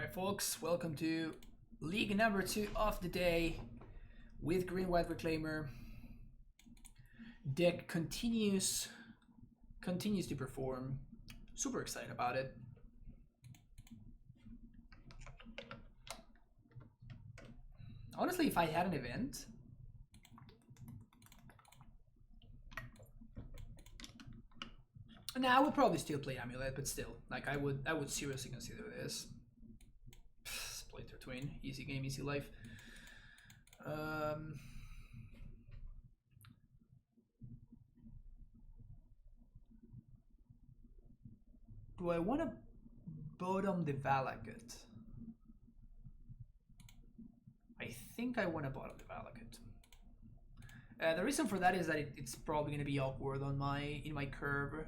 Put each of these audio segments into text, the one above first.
Alright folks, welcome to League number 2 of the day with Green-White Reclaimer. Deck continues to perform. Super excited about it. Honestly, if I had an event, I would probably still play AmuLIT, but still, like I would seriously consider this. Splinter Twin, easy game, easy life. Do I want to bottom the Valakut? I think I want to bottom the Valakut. The reason for that is that it's probably going to be awkward on in my curve.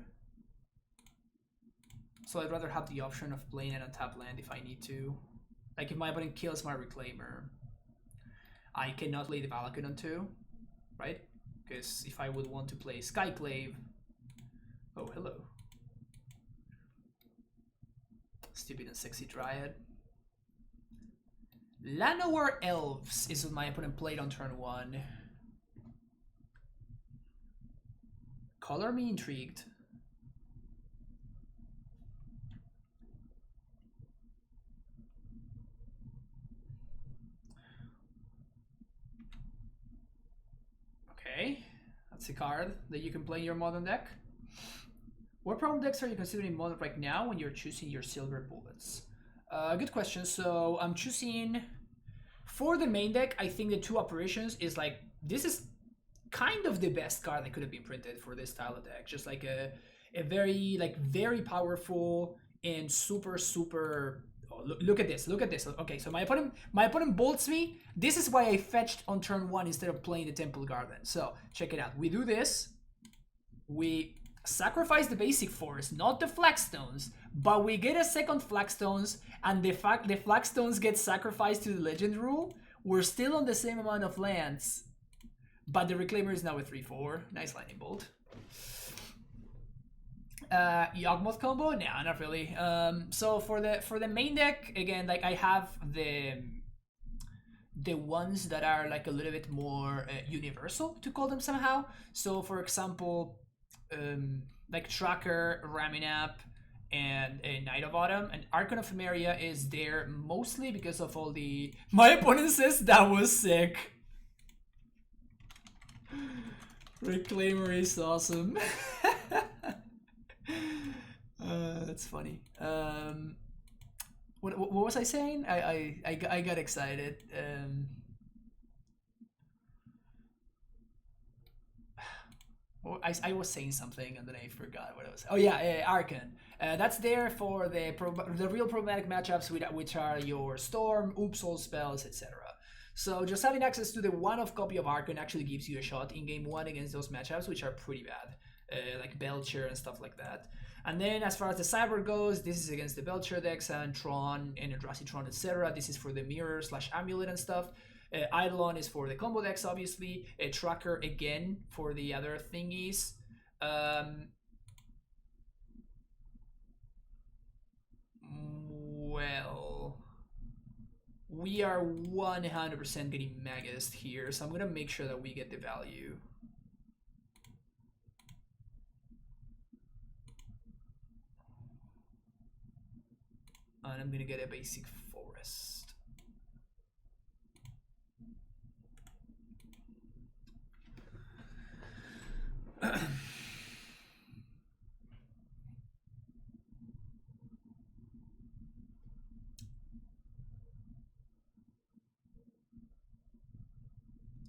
So I'd rather have the option of playing an untapped land if I need to. Like if my opponent kills my Reclaimer, I cannot play the Valakut on 2, right? Because if I would want to play Skyclave... Oh, hello. Stupid and sexy Dryad. Llanowar Elves is what my opponent played on turn 1. Color me intrigued. Okay, that's a card that you can play in your modern deck. What problem decks are you considering modern right now when you're choosing your silver bullets? Good question. So I'm choosing for the main deck. I think the 2 operations is like, this is kind of the best card that could have been printed for this style of deck. Just like a very powerful and super. Oh, look at this. Look at this. Okay, so my opponent bolts me. This is why I fetched on turn 1 instead of playing the Temple Garden. So check it out. We do this. We sacrifice the basic forest, not the flagstones, but we get a second flagstones, and the fact the flagstones get sacrificed to the legend rule. We're still on the same amount of lands, but the Reclaimer is now a 3/4. Nice lightning bolt. Yawgmoth combo? Nah, not really. So for the main deck, again, like I have the ones that are like a little bit more universal, to call them somehow. So for example, like Tracker, Raminap, and Knight of Autumn, and Archon of Emeria is there mostly because of all the... My opponent says that was sick. Reclaimer is awesome. That's funny. What was I saying? I got excited. I was saying something and then I forgot what I was. Oh yeah, Archon. That's there for the real problematic matchups, which are your Storm, Soul spells, etc. So just having access to the 1-of copy of Archon actually gives you a shot in game 1 against those matchups, which are pretty bad, like Belcher and stuff like that. And then as far as the Cyber goes, this is against the Belcher decks and Tron and Eldrazi Tron, etc. This is for the Mirror / AmuLIT and stuff. Eidolon is for the combo decks, obviously. Tracker again for the other thingies. Well, we are 100% getting Magist here, so I'm gonna make sure that we get the value. And I'm gonna get a basic forest.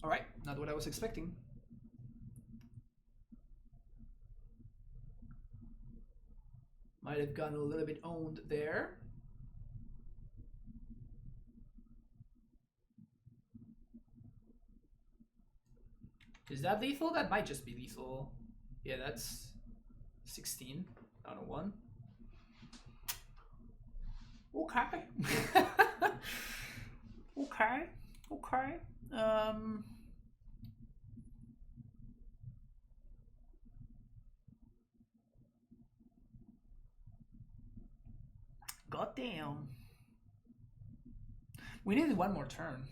Alright, not what I was expecting. Might have gotten a little bit owned there. Is that lethal? That might just be lethal. Yeah, that's 16 out of 1. Okay. Okay. Goddamn. We needed one more turn.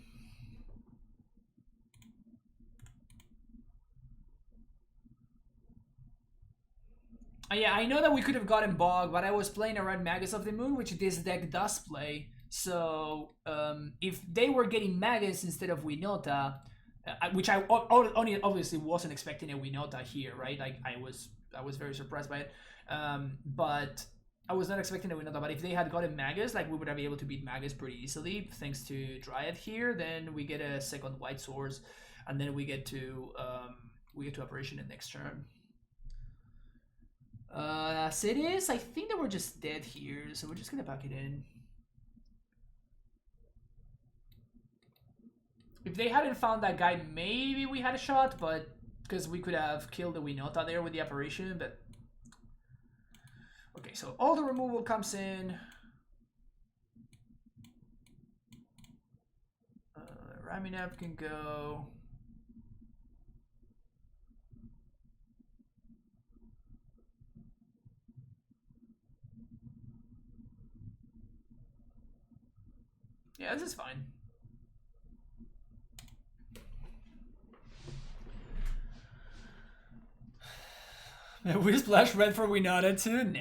Yeah, I know that we could have gotten Bog, but I was playing around Magus of the Moon, which this deck does play. So if they were getting Magus instead of Winota, which I obviously wasn't expecting a Winota here, right? Like I was very surprised by it, but I was not expecting a Winota. But if they had gotten Magus, like we would have been able to beat Magus pretty easily thanks to Dryad here. Then we get a second White Source, and then we get to Apparition in next turn. As it is, I think that we're just dead here, so we're just gonna pack it in. If they hadn't found that guy, maybe we had a shot, but because we could have killed the Winota there with the Apparition, but... Okay, so all the removal comes in. Raminab can go. Yeah, this is fine. We splash red for Winota too? Nah.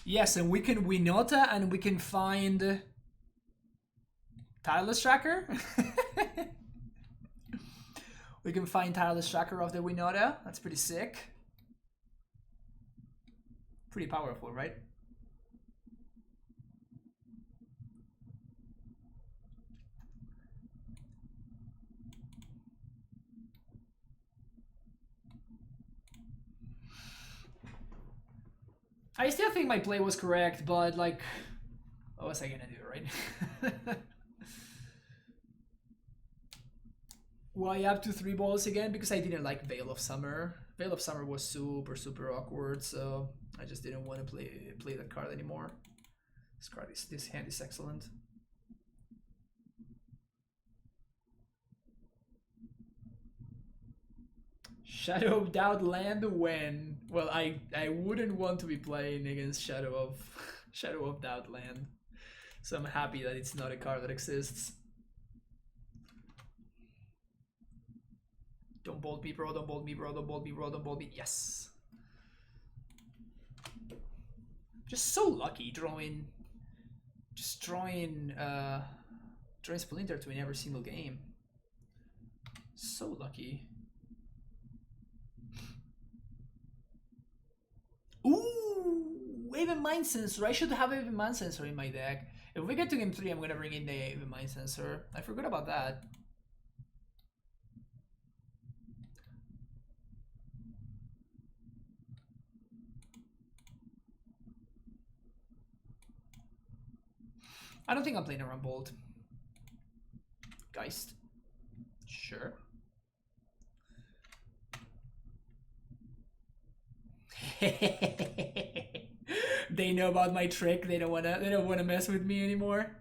Yes, and we can Winota and we can find Tireless Tracker. We can find Tireless Tracker of the Winota. That's pretty sick. Pretty powerful, right? I still think my play was correct, but like, what was I gonna do, right? Why up to 3 balls again? Because I didn't like Veil of Summer. Veil of Summer was super awkward, so I just didn't want to play that card anymore. This hand is excellent. Shadow of Doubt land when? Well, I wouldn't want to be playing against Shadow of Doubt land. So I'm happy that it's not a card that exists. Don't bolt me, bro, don't bolt me, bro, don't bolt me, bro, don't bolt me. Yes. Just so lucky drawing Splinter to win every single game. So lucky. Ooh, Even Mind Sensor. I should have Even Mind Sensor in my deck. If we get to game 3, I'm gonna bring in the Even Mind Sensor. I forgot about that. I don't think I'm playing around Bolt. Geist. Sure. They know about my trick. They don't wanna mess with me anymore.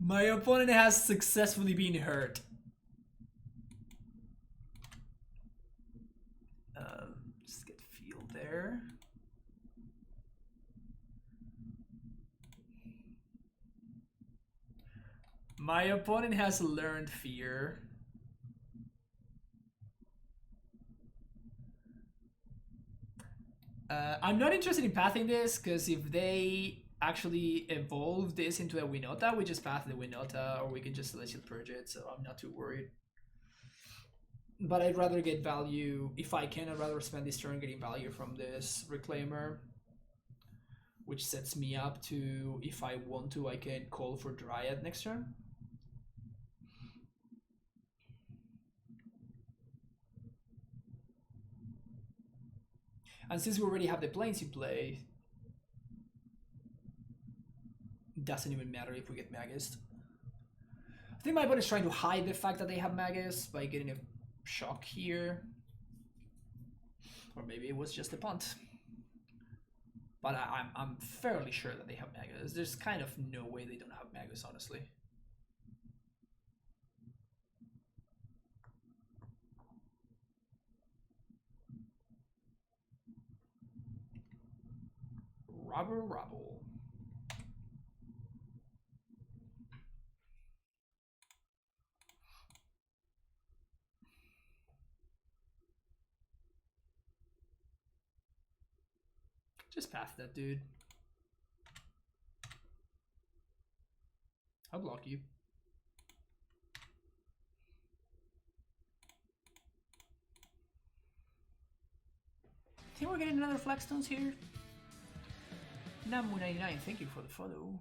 My opponent has successfully been hurt. Just get field there. My opponent has learned fear. I'm not interested in pathing this, because if they actually evolve this into a Winota, we just path the Winota, or we can just Celestial Purge it, so I'm not too worried. But I'd rather get value, if I can, I'd rather spend this turn getting value from this Reclaimer, which sets me up to, if I want to, I can call for Dryad next turn. And since we already have the planes in play, it doesn't even matter if we get Magus. I think my opponent is trying to hide the fact that they have Magus by getting a shock here. Or maybe it was just a punt. But I'm fairly sure that they have Magus. There's kind of no way they don't have Magus, honestly. Robble. Just pass that dude. I'll block you. I think we're getting another Flagstones here. Namu99, thank you for the follow.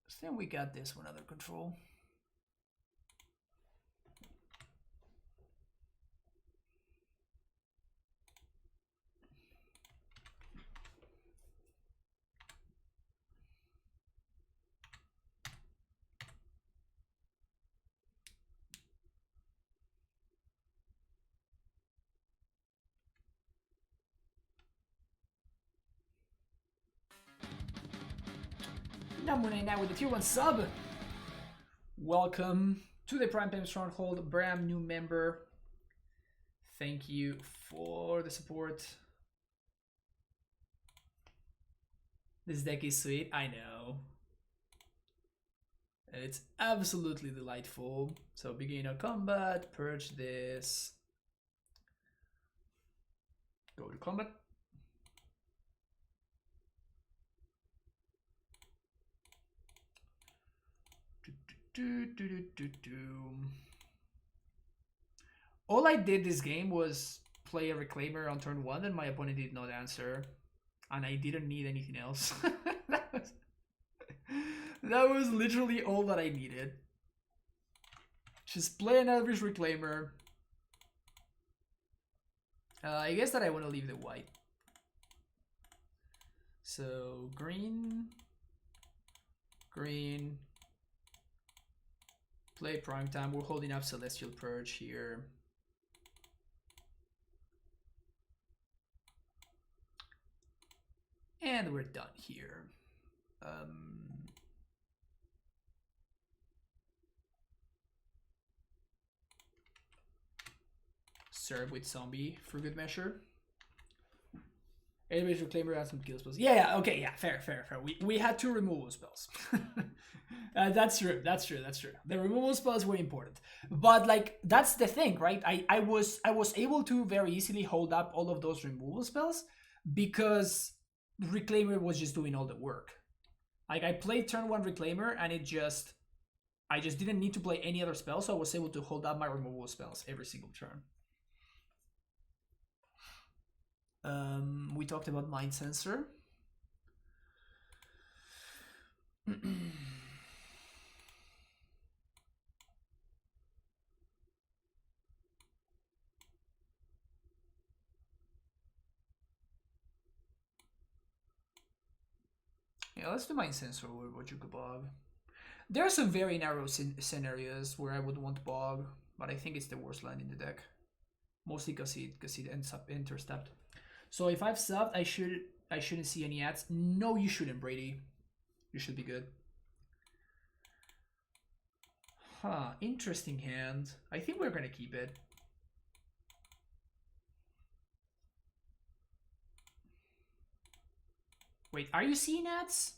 So then we got this one under control. Namu99 with the tier 1 sub. Welcome to the Prime Time Stronghold, brand new member. Thank you for the support. This deck is sweet, I know. It's absolutely delightful. So begin a combat, purge this. Go to combat. All I did this game was play a Reclaimer on turn 1 and my opponent did not answer. And I didn't need anything else. That was literally all that I needed. Just play an Elvish Reclaimer. I guess that I want to leave the white. So green. Play Prime Time. We're holding up Celestial Purge here. And we're done here. Serve with Zombie for good measure. Anyways, Reclaimer has some kill spells. Yeah, okay, yeah, fair. We had 2 removal spells. That's true. The removal spells were important. But like that's the thing, right? I was able to very easily hold up all of those removal spells because Reclaimer was just doing all the work. Like I played turn 1 Reclaimer and I just didn't need to play any other spell, so I was able to hold up my removal spells every single turn. We talked about Mind Sensor. Yeah, let's do Mind Sensor with Bojuka Bog. There are some very narrow scenarios where I would want Bog, but I think it's the worst land in the deck. Mostly because it ends up intercept. So if I've subbed, I shouldn't see any ads. No, you shouldn't, Brady. You should be good. Huh, interesting hand. I think we're gonna keep it. Wait, are you seeing ads?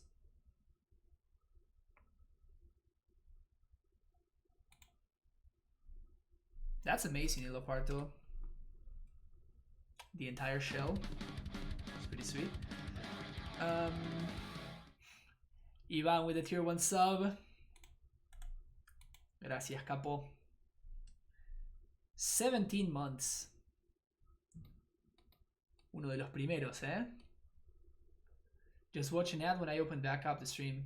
That's amazing, Iloparto. The entire shell. It's pretty sweet. Ivan with the tier 1 sub. Gracias, capo. 17 months. Uno de los primeros, eh? Just watch an ad when I open back up the stream.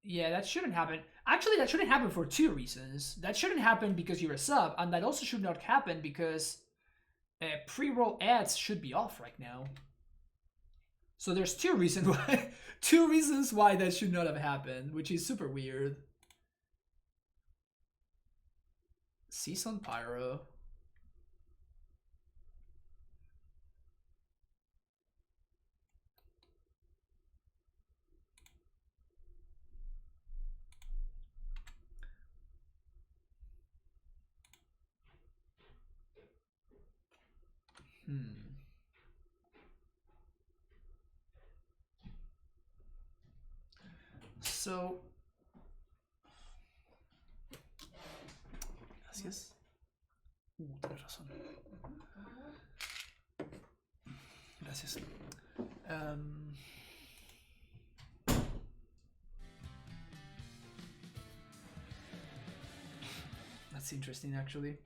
Yeah, that shouldn't happen. Actually, that shouldn't happen for 2 reasons. That shouldn't happen because you're a sub, and that also should not happen because pre-roll ads should be off right now. So there's 2 reasons why 2 reasons why that should not have happened, which is super weird. Season Pyro. so... Gracias. Tienes razón. Gracias. That's interesting, actually.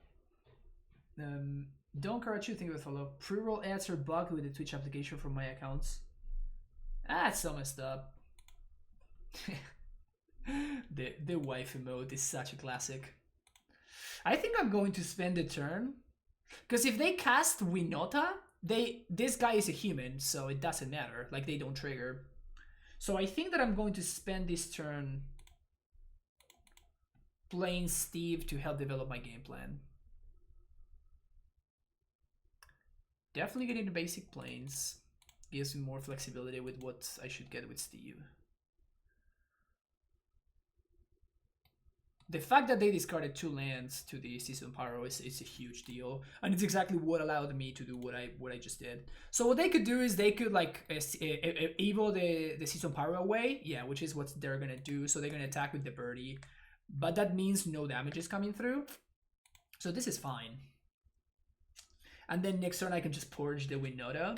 Don't Karachu, think of a follow. Pre-roll ads are bugged with the Twitch application from my accounts. That's so messed up. the wife emote is such a classic. I think I'm going to spend a turn, because if they cast Winota, this guy is a human, so it doesn't matter. Like, they don't trigger. So I think that I'm going to spend this turn playing Steve to help develop my game plan. Definitely getting the basic planes gives me more flexibility with what I should get with Steve. The fact that they discarded 2 lands to the Season Pyro is a huge deal, and it's exactly what allowed me to do what I just did. So what they could do is they could like evo the Season Pyro away, yeah, which is what they're gonna do. So they're gonna attack with the birdie, but that means no damage is coming through. So this is fine. And then next turn I can just purge the Winota.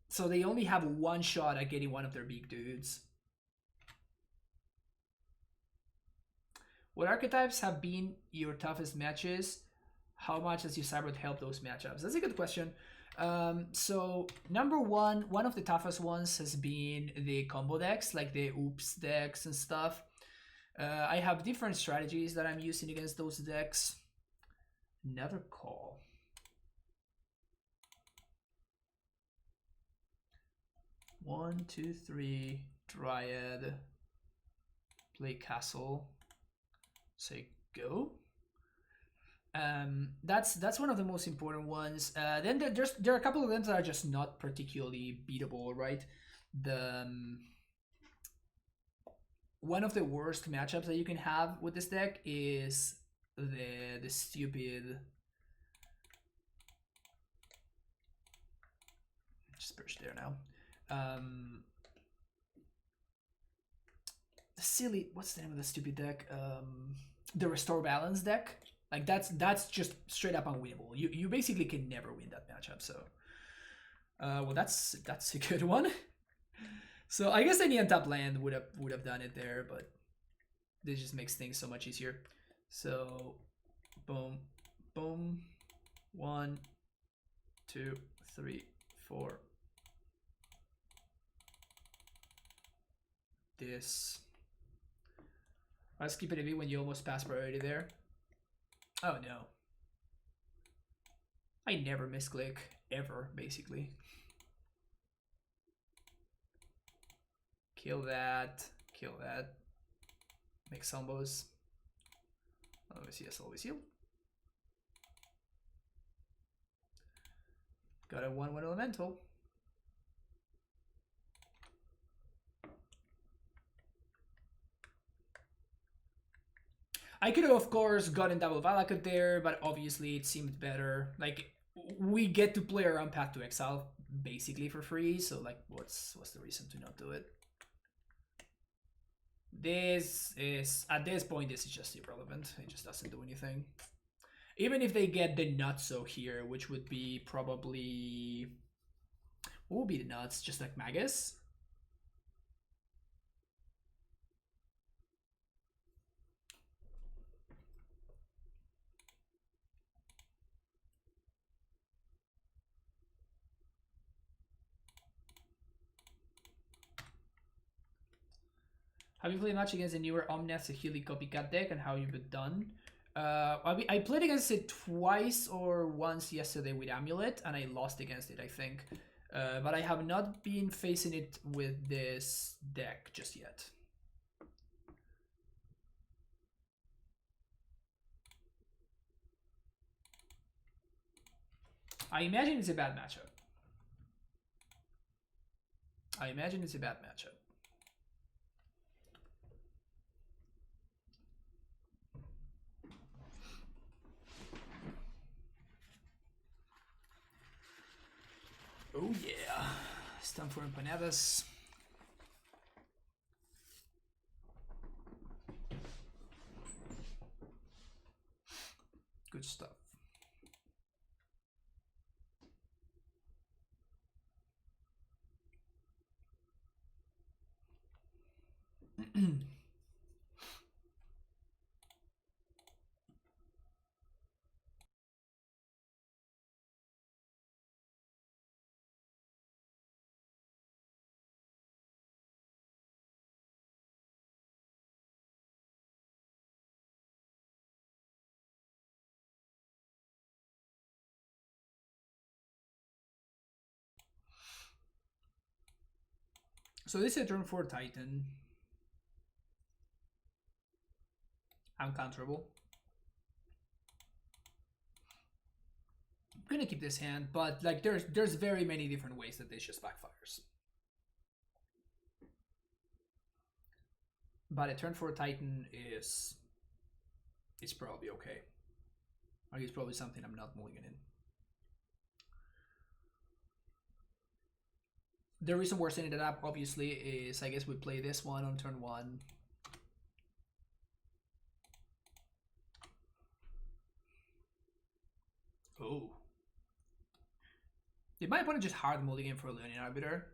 So they only have 1 shot at getting one of their big dudes. What archetypes have been your toughest matches? How much has your Cybert helped those matchups? That's a good question. So number one of the toughest ones has been the combo decks, like the Oops decks and stuff. I have different strategies that I'm using against those decks. Another call. One, two, three, Dryad, play Castle, say go. That's one of the most important ones. Then there are a couple of them that are just not particularly beatable, right? One of the worst matchups that you can have with this deck is the stupid. Just push there now. The silly, what's the name of the stupid deck? The Restore Balance deck. Like that's just straight up unwinnable. You basically can never win that matchup. So, well, that's a good one. So I guess any untap land would have done it there, but this just makes things so much easier. So, boom, boom, 1, 2, 3, 4. This. Let's keep it a bit when you almost pass priority there. Oh no. I never misclick, ever, basically. Kill that, kill that. Make combos. Always yes, always heal. Got a 1/1 elemental. I could have, of course, gotten double Valakut there, but obviously it seemed better. Like, we get to play around Path to Exile basically for free, so like, what's the reason to not do it? This is, at this point, this is just irrelevant. It just doesn't do anything. Even if they get the Nutso here, which would be probably... What would be the nuts? Just like Magus? Have you played much against the newer Omnath Sahili copycat deck and how you've done? I played against it twice or once yesterday with AmuLIT, and I lost against it, I think. But I have not been facing it with this deck just yet. I imagine it's a bad matchup. I imagine it's a bad matchup. Oh yeah, it's time for empanadas. Good stuff. So this is a turn 4 Titan. Uncounterable. I'm gonna keep this hand, but like there's very many different ways that this just backfires. But a turn 4 Titan is probably okay. Or it's probably something I'm not mulliganing in. The reason we're setting it up, obviously, is I guess we play this one on turn 1. Oh. Did my opponent just hard mulligan for a Leonin Arbiter?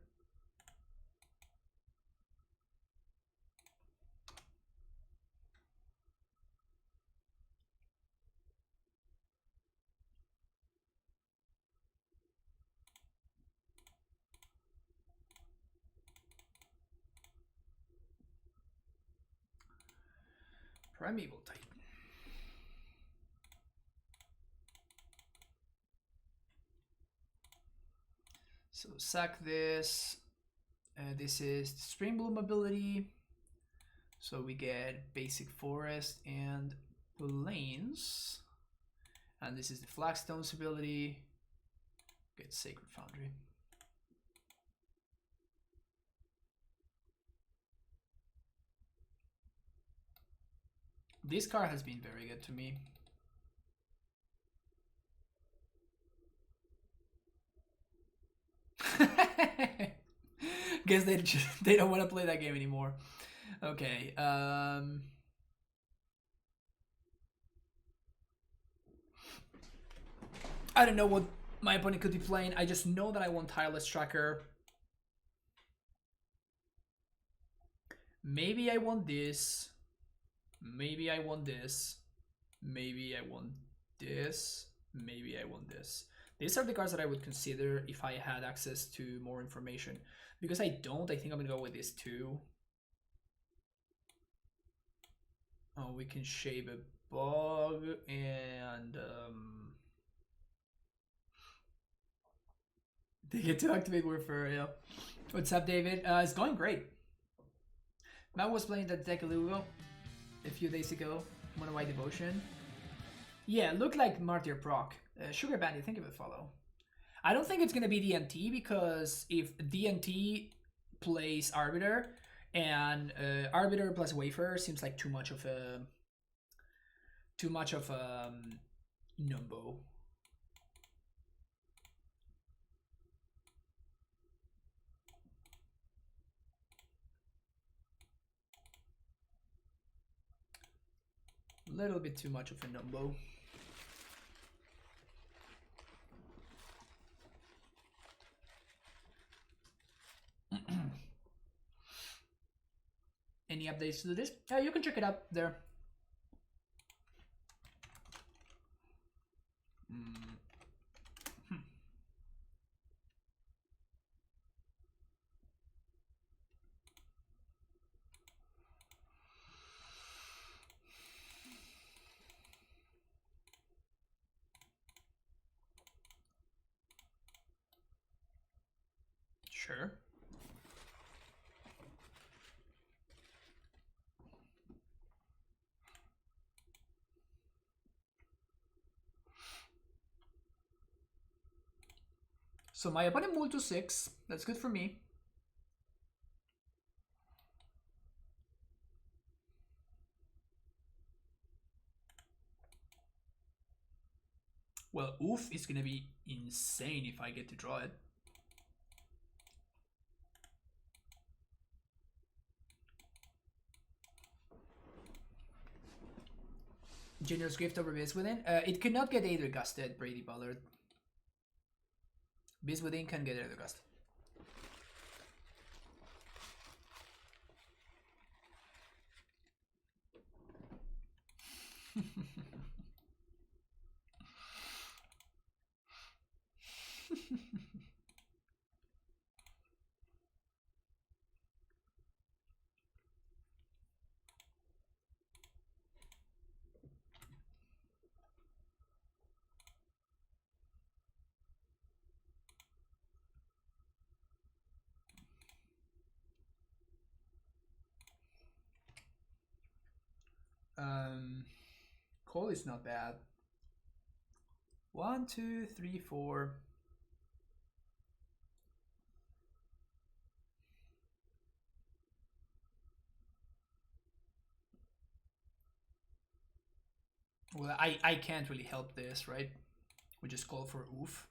Primeval Titan. So sack this. This is the Spring Bloom ability. So we get basic forest and plains. And this is the Flagstone's ability. Get Sacred Foundry. This card has been very good to me. Guess they don't want to play that game anymore. Okay. I don't know what my opponent could be playing. I just know that I want Tireless Tracker. Maybe I want this. Maybe I want this. Maybe I want this. Maybe I want this. These are the cards that I would consider if I had access to more information. Because I don't, I think I'm gonna go with this too. Oh, we can shave a bug and they get to activate Warfare, yeah. What's up, David? It's going great. Matt was playing that deck a little ago, a few days ago. Mono White Devotion. Yeah, looked like Martyr Proc. Sugar Bandit, thank you for the follow. I don't think it's gonna be DNT because if DNT plays Arbiter and Arbiter plus Wafer seems like too much of a numbo. Little bit too much of a numbo. Any updates to this? You can check it out there. Sure. So my opponent moved to 6. That's good for me. Well, oof is gonna be insane if I get to draw it. Generous Gift over Beast Within. It could not get Aether Gusted, Brady Ballard. Beast Within can get Aether Gust. Cole is not bad. 1, 2, 3, 4. Well, I can't really help this, right? We just call for oof.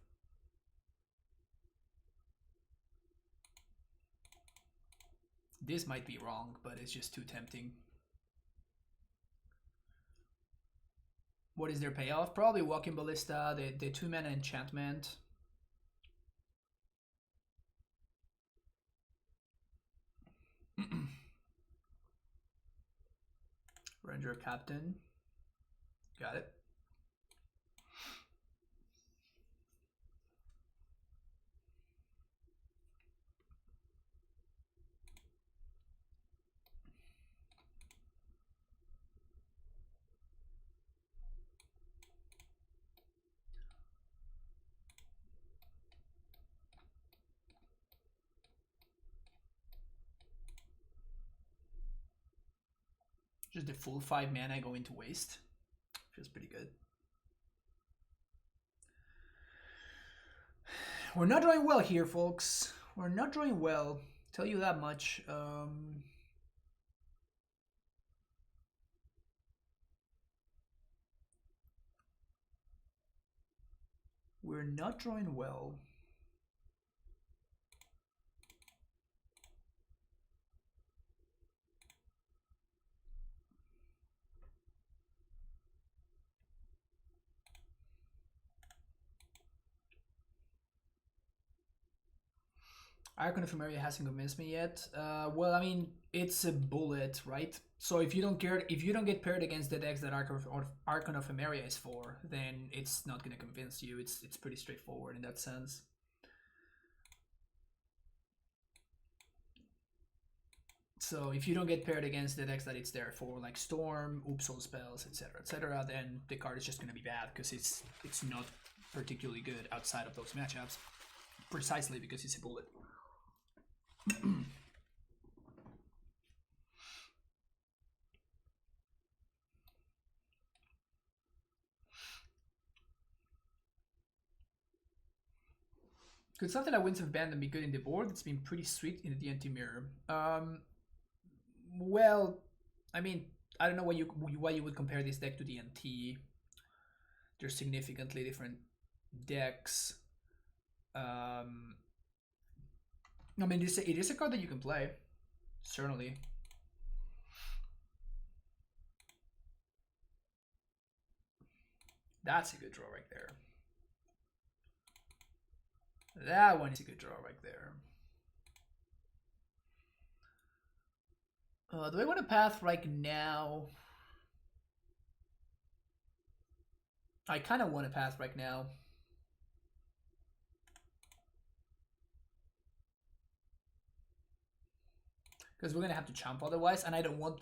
This might be wrong, but it's just too tempting. What is their payoff? Probably Walking Ballista, the 2-mana enchantment. Ranger Captain. Got it. Just the full 5 mana going to waste. Feels pretty good. We're not drawing well here, folks. We're not drawing well. Tell you that much. We're not drawing well. Icon of Emeria hasn't convinced me yet. Well, I mean, it's a bullet, right? So if you don't get paired against the decks that Archon of Emeria is for, then it's not gonna convince you. It's pretty straightforward in that sense. So if you don't get paired against the decks that it's there for, like Storm, Oopsal spells, etc., then the card is just gonna be bad because it's not particularly good outside of those matchups, precisely because it's a bullet. Could something like Winds of Abandon be good in the board? It's been pretty sweet in the D&T mirror. Well, I mean, I don't know why you would compare this deck to D&T. They're significantly different decks. I mean, it is a card that you can play, certainly. That's a good draw right there. That one is a good draw right there. Do I want to path right now? I kind of want to path right now. Because we're gonna have to chump otherwise, and I don't want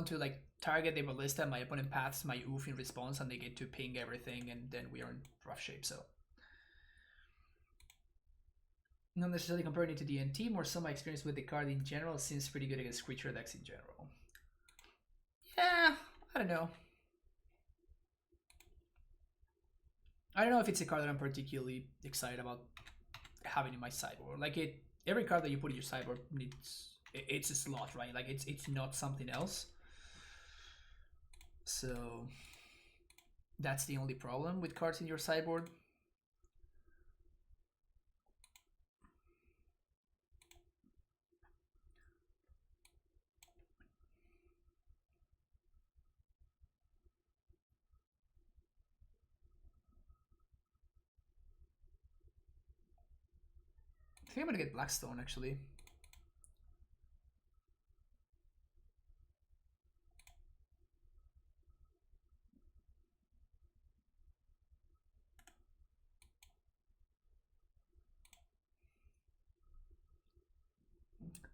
to like target the ballista and my opponent paths my oof in response and they get to ping everything and then we are in rough shape, so. Not necessarily comparing it to D&T, more so my experience with the card in general seems pretty good against creature decks in general. Yeah, I don't know. I don't know if it's a card that I'm particularly excited about having in my sideboard. Like every card that you put in your sideboard it's a slot, right? Like it's not something else. So that's the only problem with cards in your sideboard. think I'm gonna get Blackstone actually.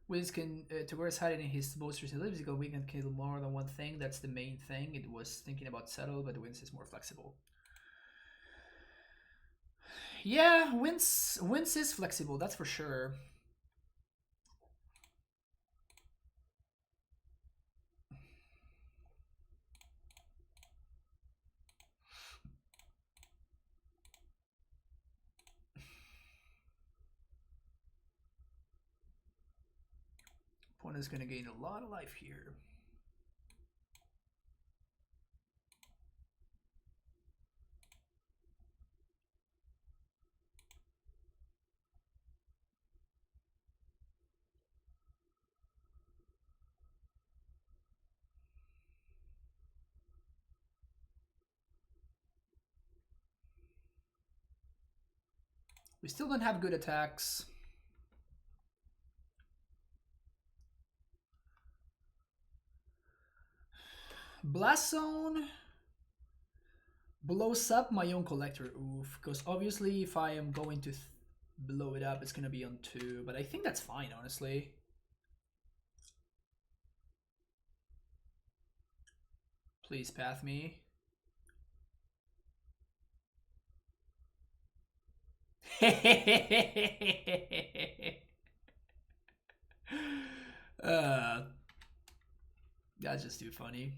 Wiz can Tagore hiding in his most recent lives ago. We can kill more than one thing. That's the main thing. It was thinking about settle, but Wins is more flexible. Yeah, Wins is flexible. That's for sure. Opponent's gonna gain a lot of life here. We still don't have good attacks. Blast Zone blows up my own collector. Oof. Because obviously if I am going to blow it up, it's going to be on 2. But I think that's fine, honestly. Please path me. That's just too funny.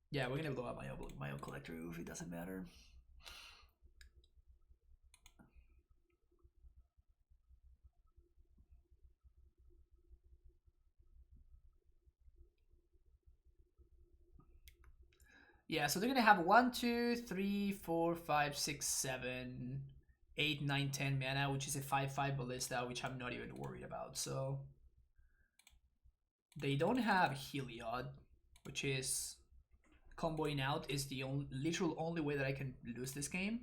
Yeah, we're gonna blow up my own collector. Oof, it doesn't matter. Yeah, so they're gonna have 1, 2, 3, 4, 5, 6, 7, 8, 9, 10 mana, which is a 5/5 ballista, which I'm not even worried about. So they don't have Heliod, which is comboing out is the literal only way that I can lose this game.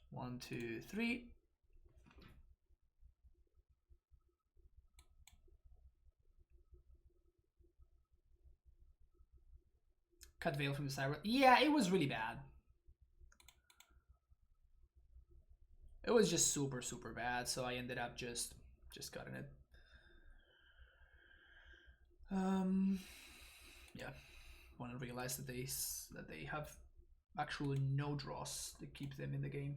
1, 2, 3. Cut Veil from the Cyber. Yeah, it was really bad. It was just super, super bad, so I ended up just cutting it. Yeah, when I realized that they have actually no draws to keep them in the game.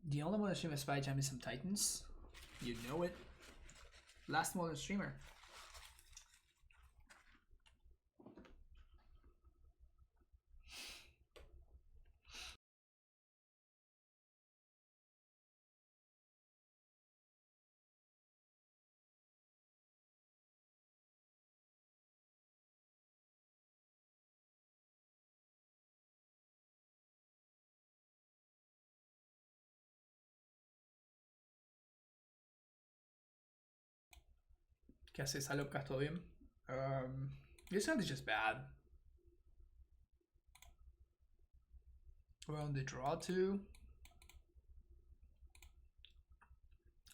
The only modern streamer Spy Jam is some Titans. You know it. Last modern streamer. ¿Qué haces, Alok? ¿Todo bien? This hand is just bad. We're on the draw too.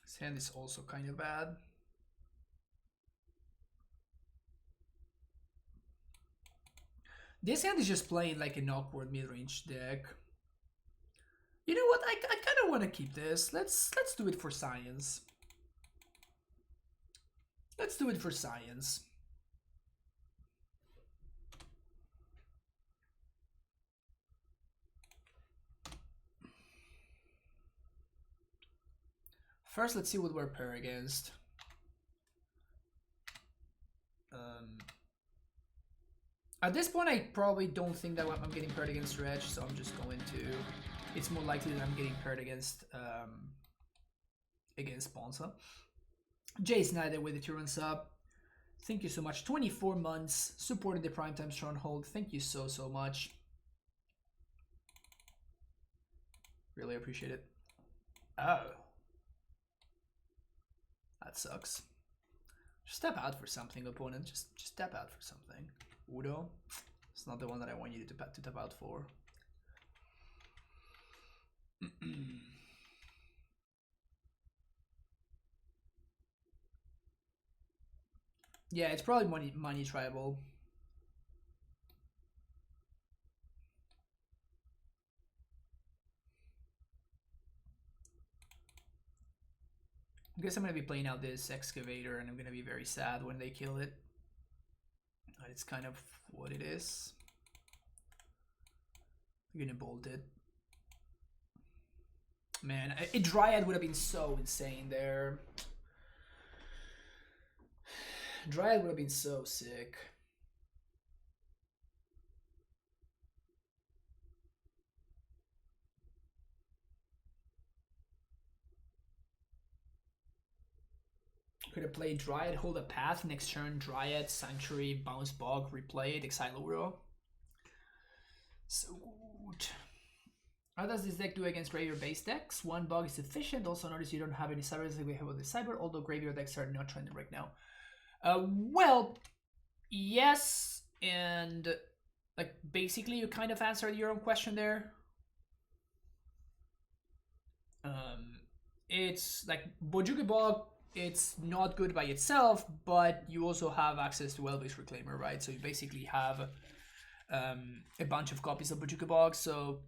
This hand is also kind of bad. This hand is just playing like an awkward mid-range deck. You know what? I kind of want to keep this. Let's do it for science. Let's do it for science. First, let's see what we're paired against. At this point, I probably don't think that I'm getting paired against Reg, so I'm just going to... It's more likely that I'm getting paired against Bonza. Jay Snyder with the 2 runs up. Thank you so much. 24 months supporting the Primetime Stronghold. Thank you so much. Really appreciate it. Oh. That sucks. Just step out for something, opponent. Just step out for something. Udo. It's not the one that I want you to tap out for. Yeah, it's probably money tribal. I guess I'm gonna be playing out this excavator, and I'm gonna be very sad when they kill it. It's kind of what it is. I'm gonna bolt it. Man, a Dryad would have been so insane there. Dryad would have been so sick. Could have played Dryad, hold a path, next turn Dryad, Sanctuary, Bounce Bog, replay it, Exile Uro. So good. How does this deck do against graveyard based decks? One bug is sufficient. Also notice you don't have any cybers like we have with the cyber, although graveyard decks are not trending right now. Well, yes, and like basically you kind of answered your own question there. It's like Bojuka Bog, it's not good by itself, but you also have access to Elvish Reclaimer, right? So you basically have a bunch of copies of Bojuka Bog, so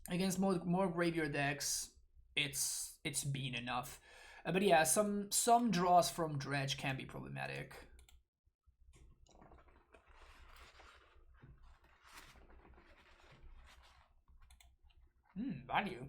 against more graveyard decks, it's been enough. But yeah, some draws from Dredge can be problematic. Value.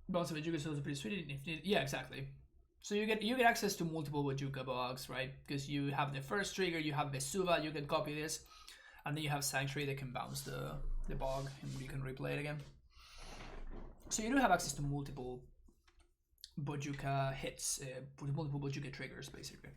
Bounce of Bojuka is also pretty sweet. Yeah, exactly. So you get access to multiple Bojuka Bogs, right? Because you have the first trigger, you have Vesuva, you can copy this, and then you have Sanctuary that can bounce the Bog, and you can replay it again. So you do have access to multiple Bojuka hits, multiple Bojuka triggers, basically.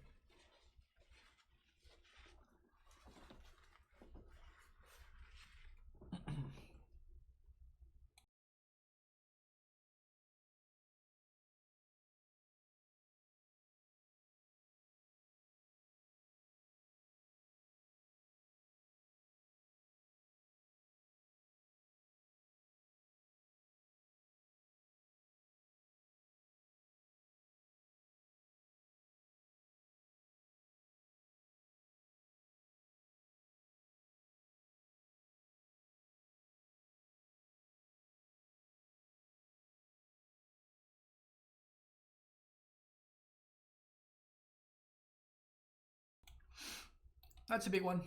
That's a big one.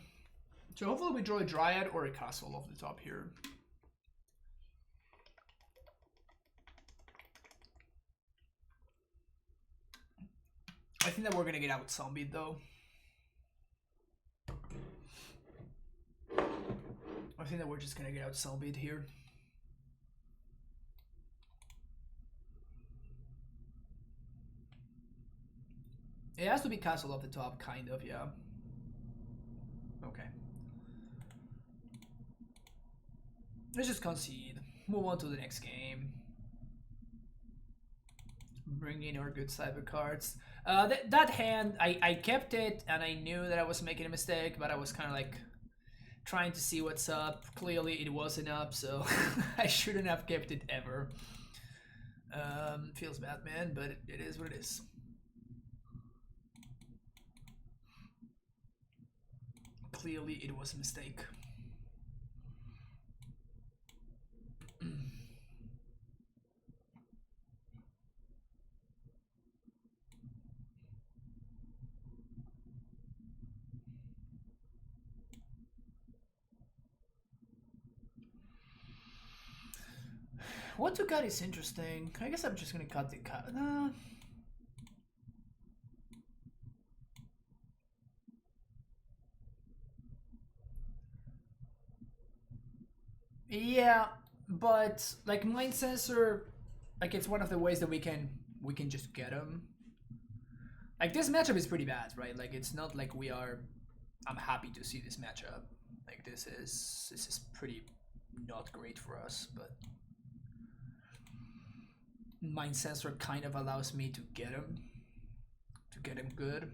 So hopefully we draw a Dryad or a Castle off the top here. I think that we're gonna get out Zombie though. I think that we're just gonna get out Zombie here. It has to be Castle off the top, kind of, yeah. Okay. Let's just concede. Move on to the next game. Bring in our good cyber cards. That hand, I kept it, and I knew that I was making a mistake, but I was kind of like trying to see what's up. Clearly, it wasn't up, so I shouldn't have kept it ever. Feels bad, man, but it is what it is. Clearly, it was a mistake. What to cut is interesting. I guess I'm just gonna cut the cut. Yeah, but like mind sensor, like it's one of the ways that we can just get him. Like this matchup is pretty bad, right? Like it's not like we are. I'm happy to see this matchup. Like this is pretty not great for us, but mind sensor kind of allows me to get him good.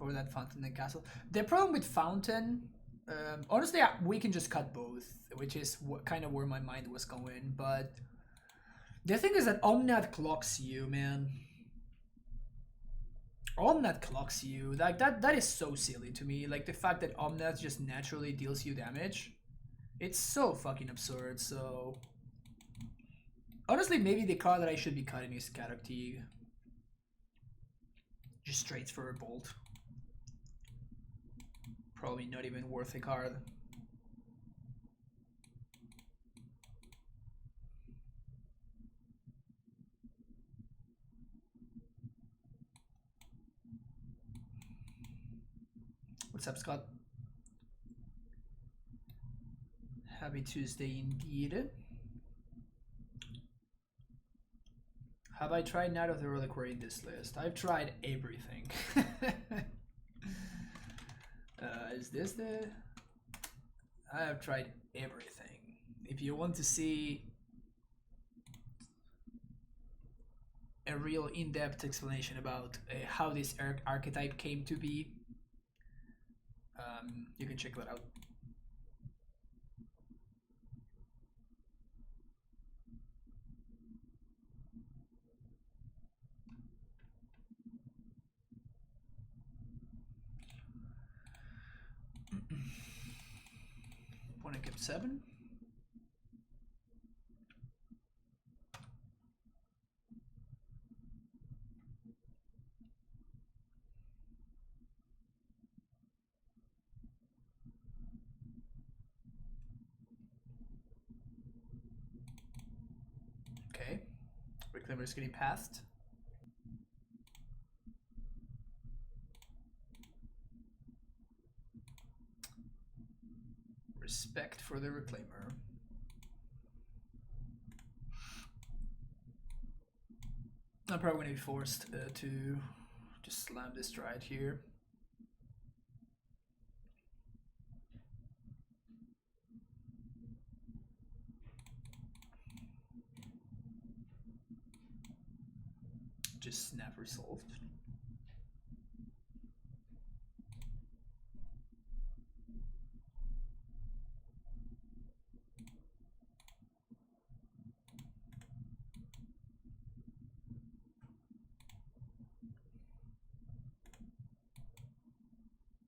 Or that fountain and castle. The problem with fountain, honestly, we can just cut both, which is kind of where my mind was going. But the thing is that Omnath clocks you, man. Omnath clocks you. Like that is so silly to me. Like the fact that Omnath just naturally deals you damage. It's so fucking absurd. So honestly, maybe the card that I should be cutting is Catactig. Just straight for a bolt. Probably not even worth a card. What's up, Scott? Happy Tuesday indeed. Have I tried Night of the Reliquary in this list? I've tried everything. Is this the... I have tried everything. If you want to see a real in-depth explanation about how this archetype came to be, you can check that out. Opponent kept 7. Okay. Reclaimer is getting passed. Respect for the Reclaimer. I'm probably going to be forced to just slam this Stride here. Just snap resolved.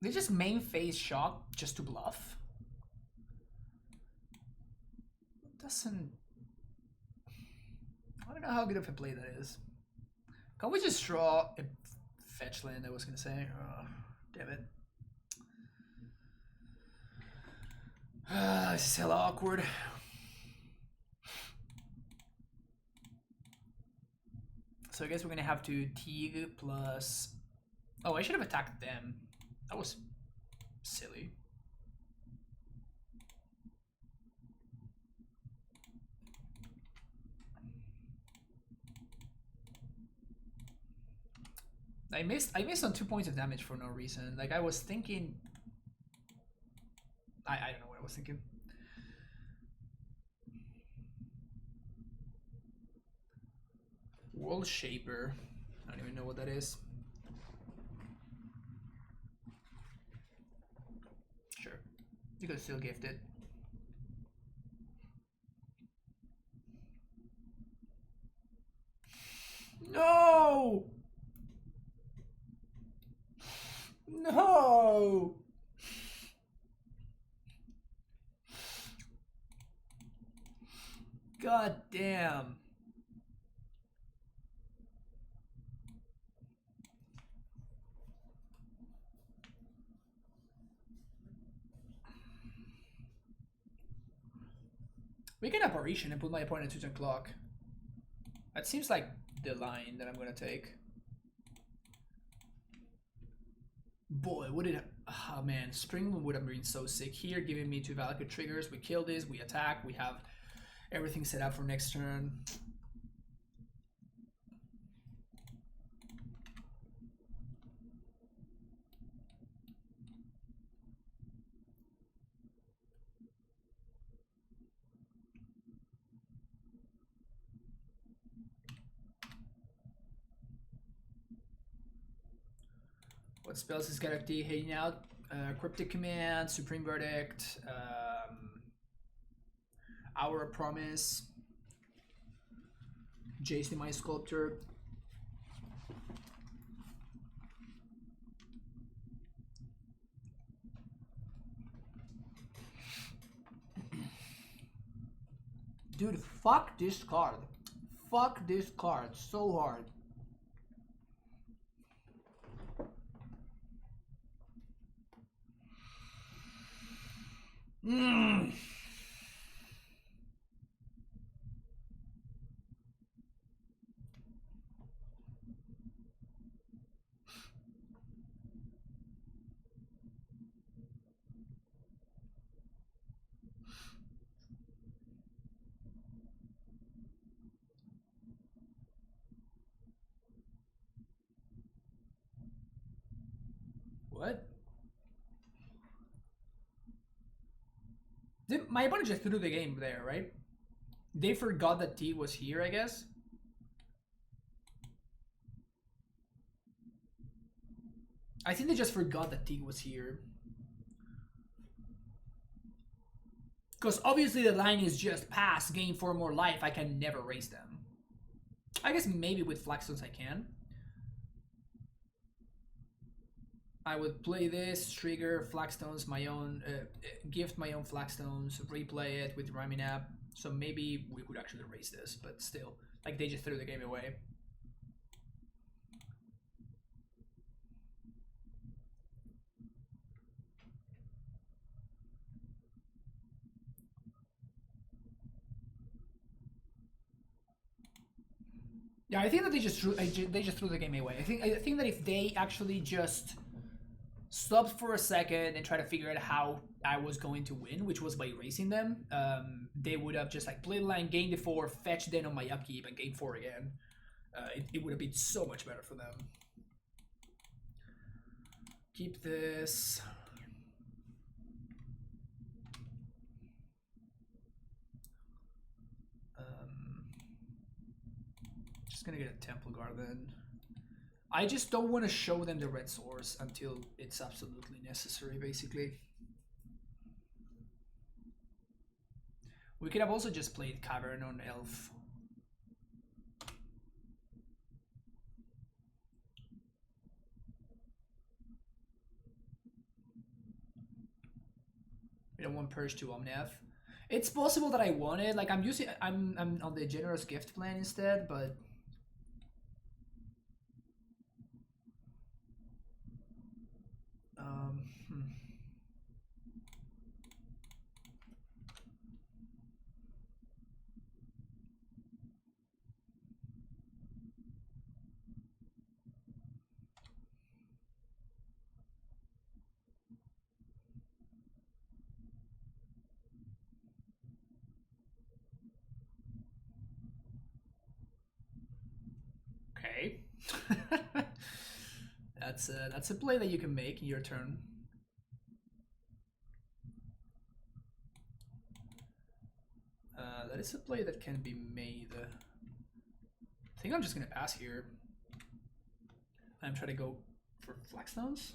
They just main phase shock just to bluff. Doesn't... I don't know how good of a play that is. Can't we just draw a fetch land, I was gonna say? Oh, damn it. This is hella awkward. So I guess we're gonna have to Teague plus... Oh, I should have attacked them. That was silly. I missed on 2 points of damage for no reason. Like I was thinking... I don't know what I was thinking. World Shaper. I don't even know what that is. Sure. You could still gift it. No! No! God damn. We can apparition and put my opponent to 10 clock. That seems like the line that I'm gonna take. Boy, would it... Oh man, Spring would have been so sick here, giving me 2 Valkyrie triggers. We kill this, we attack, we have everything set up for next turn. What spells is character hitting out? Cryptic Command, Supreme Verdict, Hour of Promise, Jason My Sculptor. Dude, fuck this card. Fuck this card so hard. What? My opponent just threw the game there, right? They forgot that T was here, I guess. I think they just forgot that T was here. Because obviously the line is just pass, gain 4 more life, I can never raise them. I guess maybe with Flagstones I can. I would play this, trigger Flagstones, my own, gift my own Flagstones, replay it with Rhyming App. So maybe we could actually raise this, but still, like they just threw the game away. Yeah, I think that they just threw the game away. I think that if they actually just stopped for a second and tried to figure out how I was going to win, which was by racing them, they would have just like played the line, gained the 4, fetched then on my upkeep, and gained 4 again. It would have been so much better for them. Keep this. Just gonna get a Temple Guard then. I just don't want to show them the red source until it's absolutely necessary, basically. We could have also just played Cavern on Elf. We don't want Purge to Omnath. It's possible that I want it. Like I'm on the generous gift plan instead, but okay. That's a play that you can make in your turn. That is a play that can be made. I think I'm just gonna pass here. I'm trying to go for Flagstones.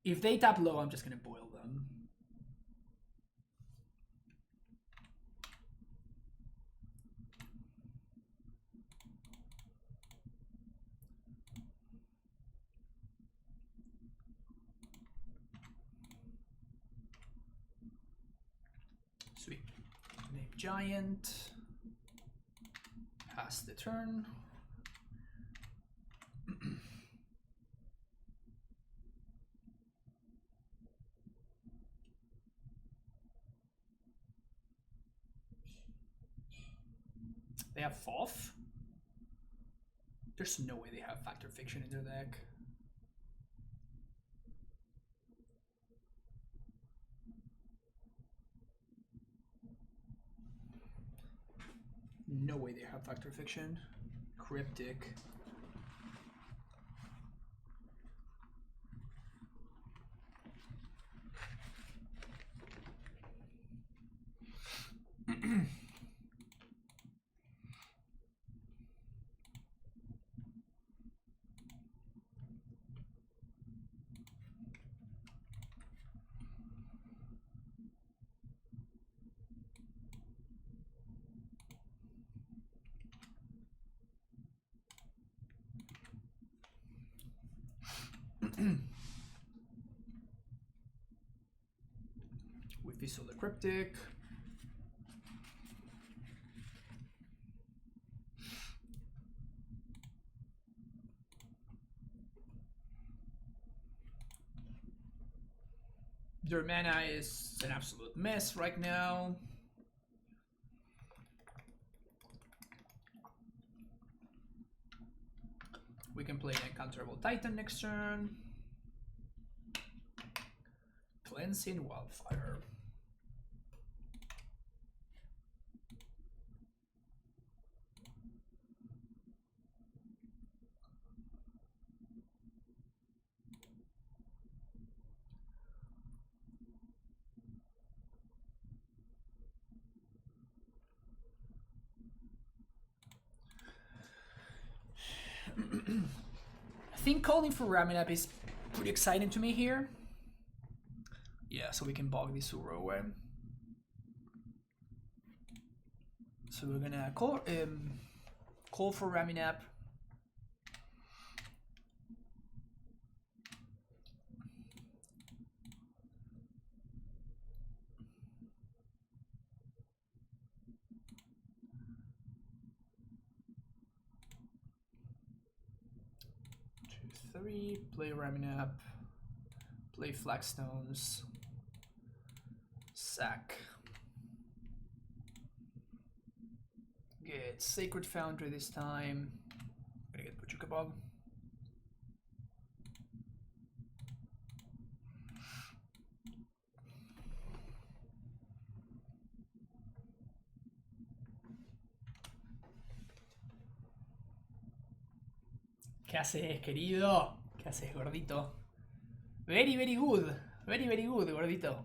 If they tap low, I'm just gonna boil them. Sweet. Name Giant. Pass the turn. They have FOF? There's no way they have Factor Fiction in their deck. No way they have Factor Fiction. Cryptic. We fizzle the Cryptic. Their mana is an absolute mess right now. We can play an Uncounterable Titan next turn. Cleansing Wildfire. I think calling for Raminap is pretty exciting to me here. Yeah, so we can bog this Uro away. So we're gonna call for Raminap. Three, play Raminap, play Flagstones, sack. Get Sacred Foundry this time. Gonna get Bojuka Bog. ¿Qué haces, querido? ¿Qué haces, gordito? Very, very good. Very, very good, gordito.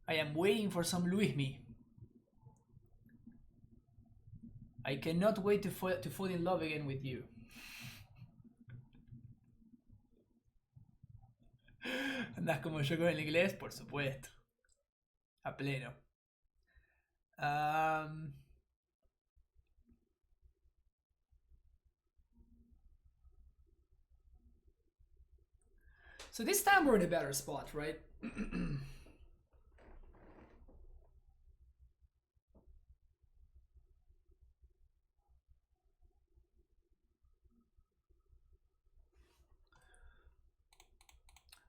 I am waiting for some Luismi. I cannot wait to fall in love again with you. ¿Andás como yo con el inglés? Por supuesto. A pleno. So this time we're in a better spot, right?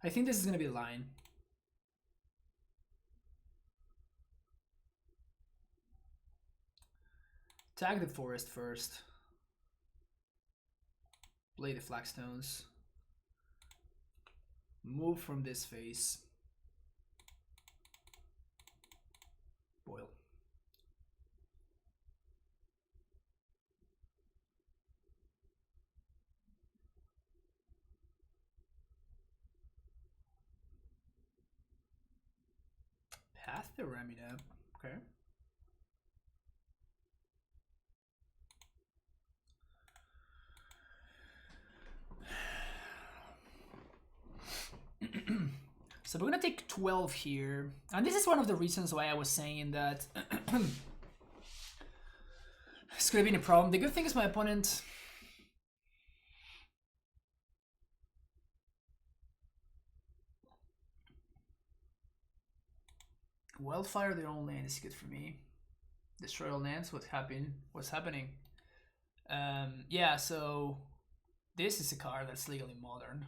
I think this is gonna be the line. Tag the forest first. Play the Flagstones. Move from this phase. Boil. Path the Raminap. Okay. So we're gonna take 12 here, and this is one of the reasons why I was saying that it's gonna be a problem. The good thing is my opponent Wildfire their own land is good for me. Destroy all lands. What's happening? Yeah. So this is a card that's legally modern.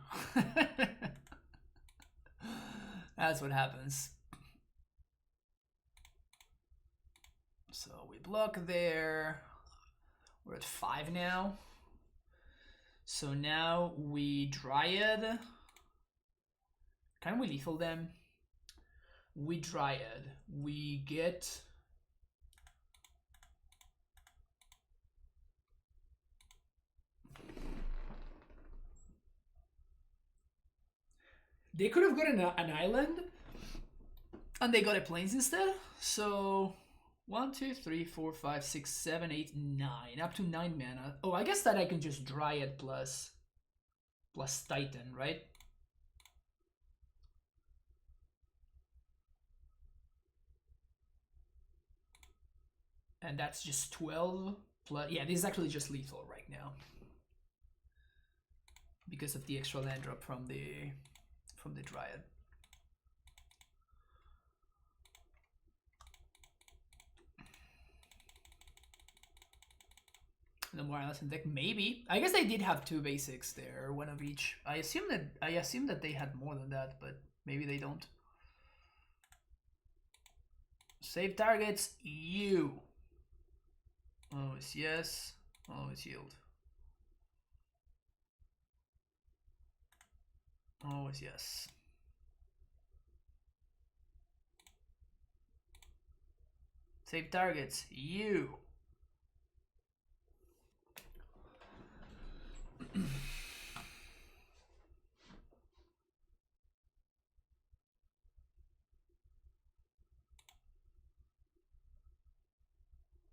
That's what happens. So we block there. We're at 5 now. So now we Dryad. Can we lethal them? We Dryad. We get... They could have gotten an island, and they got a plains instead. So 1, 2, 3, 4, 5, 6, 7, 8, 9. Up to 9 mana. Oh, I guess that I can just Dryad plus Titan, right? And that's just 12 plus... Yeah, this is actually just lethal right now. Because of the extra land drop from the Dryad. The more islands in deck, maybe. I guess they did have 2 basics there, one of each. I assume that they had more than that, but maybe they don't. Save targets, you. Always yes, always yield. Always yes. Save targets, you.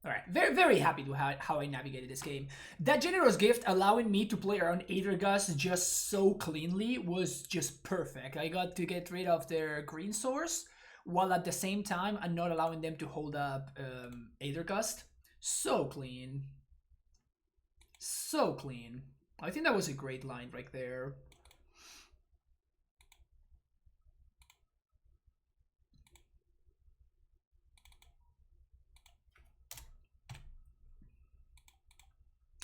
Alright, very happy to how I navigated this game. That generous gift allowing me to play around Aethergust just so cleanly was just perfect. I got to get rid of their green source, while at the same time I'm not allowing them to hold up Aethergust. So clean. So clean. I think that was a great line right there.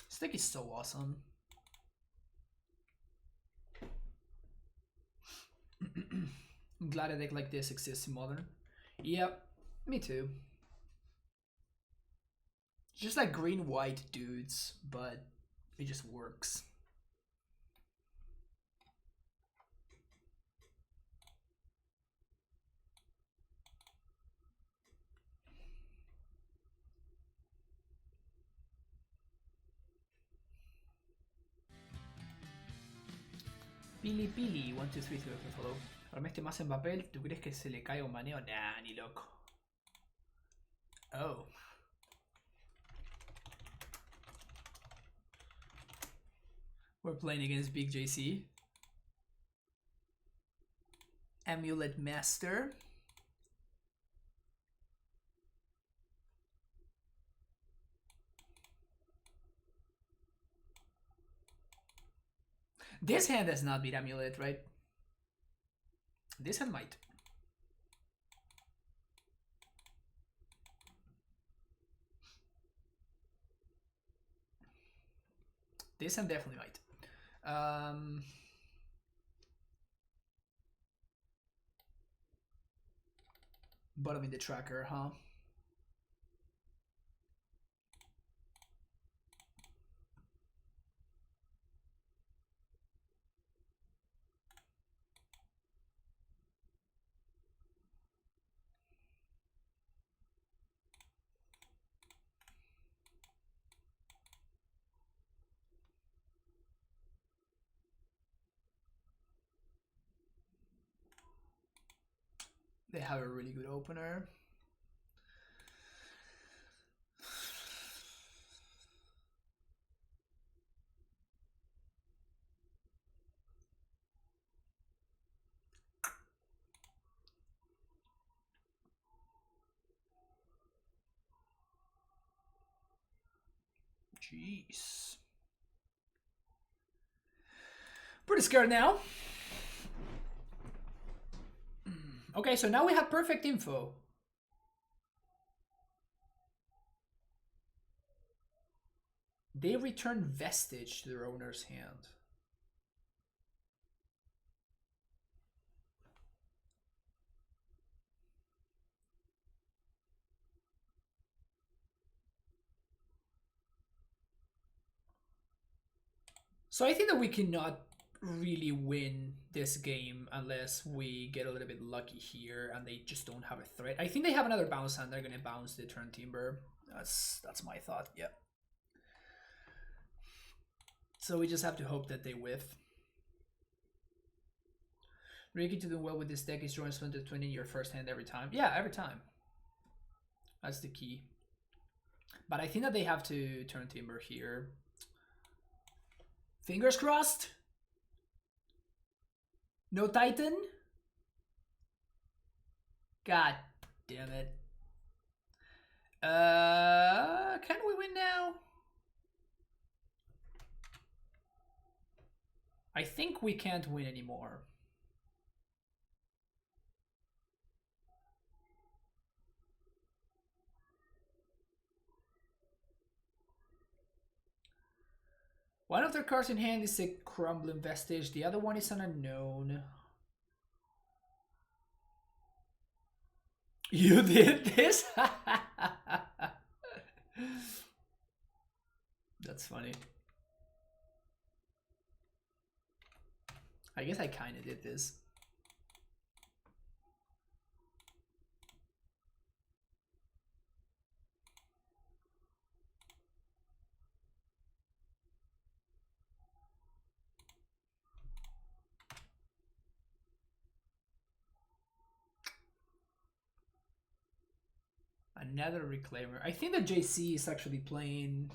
This deck is so awesome. I'm glad a deck like this exists in Modern. Yep, me too. Just like green-white dudes, but it just works. Pili Pili, 1, 2, 3, 3, follow. Armaste más en papel, ¿tú crees que se le cae un maneo? Nah, ni loco. Oh. We're playing against Big JC. AmuLIT Master. This hand does not beat AmuLIT, right? This hand might. This hand definitely might. Bottom in the tracker, huh? They have a really good opener. Jeez. Pretty scared now. Okay, so now we have perfect info. They return Vestige to their owner's hand. So I think that we cannot really win this game unless we get a little bit lucky here and they just don't have a threat. I think they have another bounce and they're gonna bounce the turn timber. That's my thought. Yeah. So we just have to hope that they whiff. Ricky to do well with this deck is drawing 20 in your first hand every time. Yeah, every time. That's the key. But I think that they have to turn timber here. Fingers crossed. No Titan? God damn it. Can we win now? I think we can't win anymore. One of their cards in hand is a Crumbling Vestige, the other one is an unknown. You did this? That's funny. I guess I kind of did this. Another Reclaimer. I think that JC is actually playing...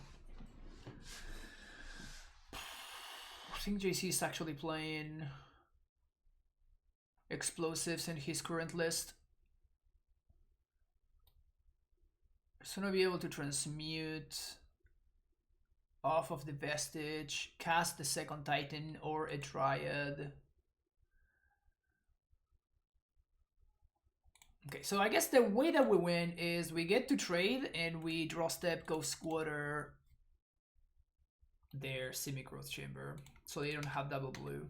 I think JC is actually playing explosives in his current list. So I'll be able to transmute off of the Vestige, cast the second Titan or a Dryad. Okay, so I guess the way that we win is we get to trade and we draw step, go squatter their semi-growth chamber, so they don't have double blue.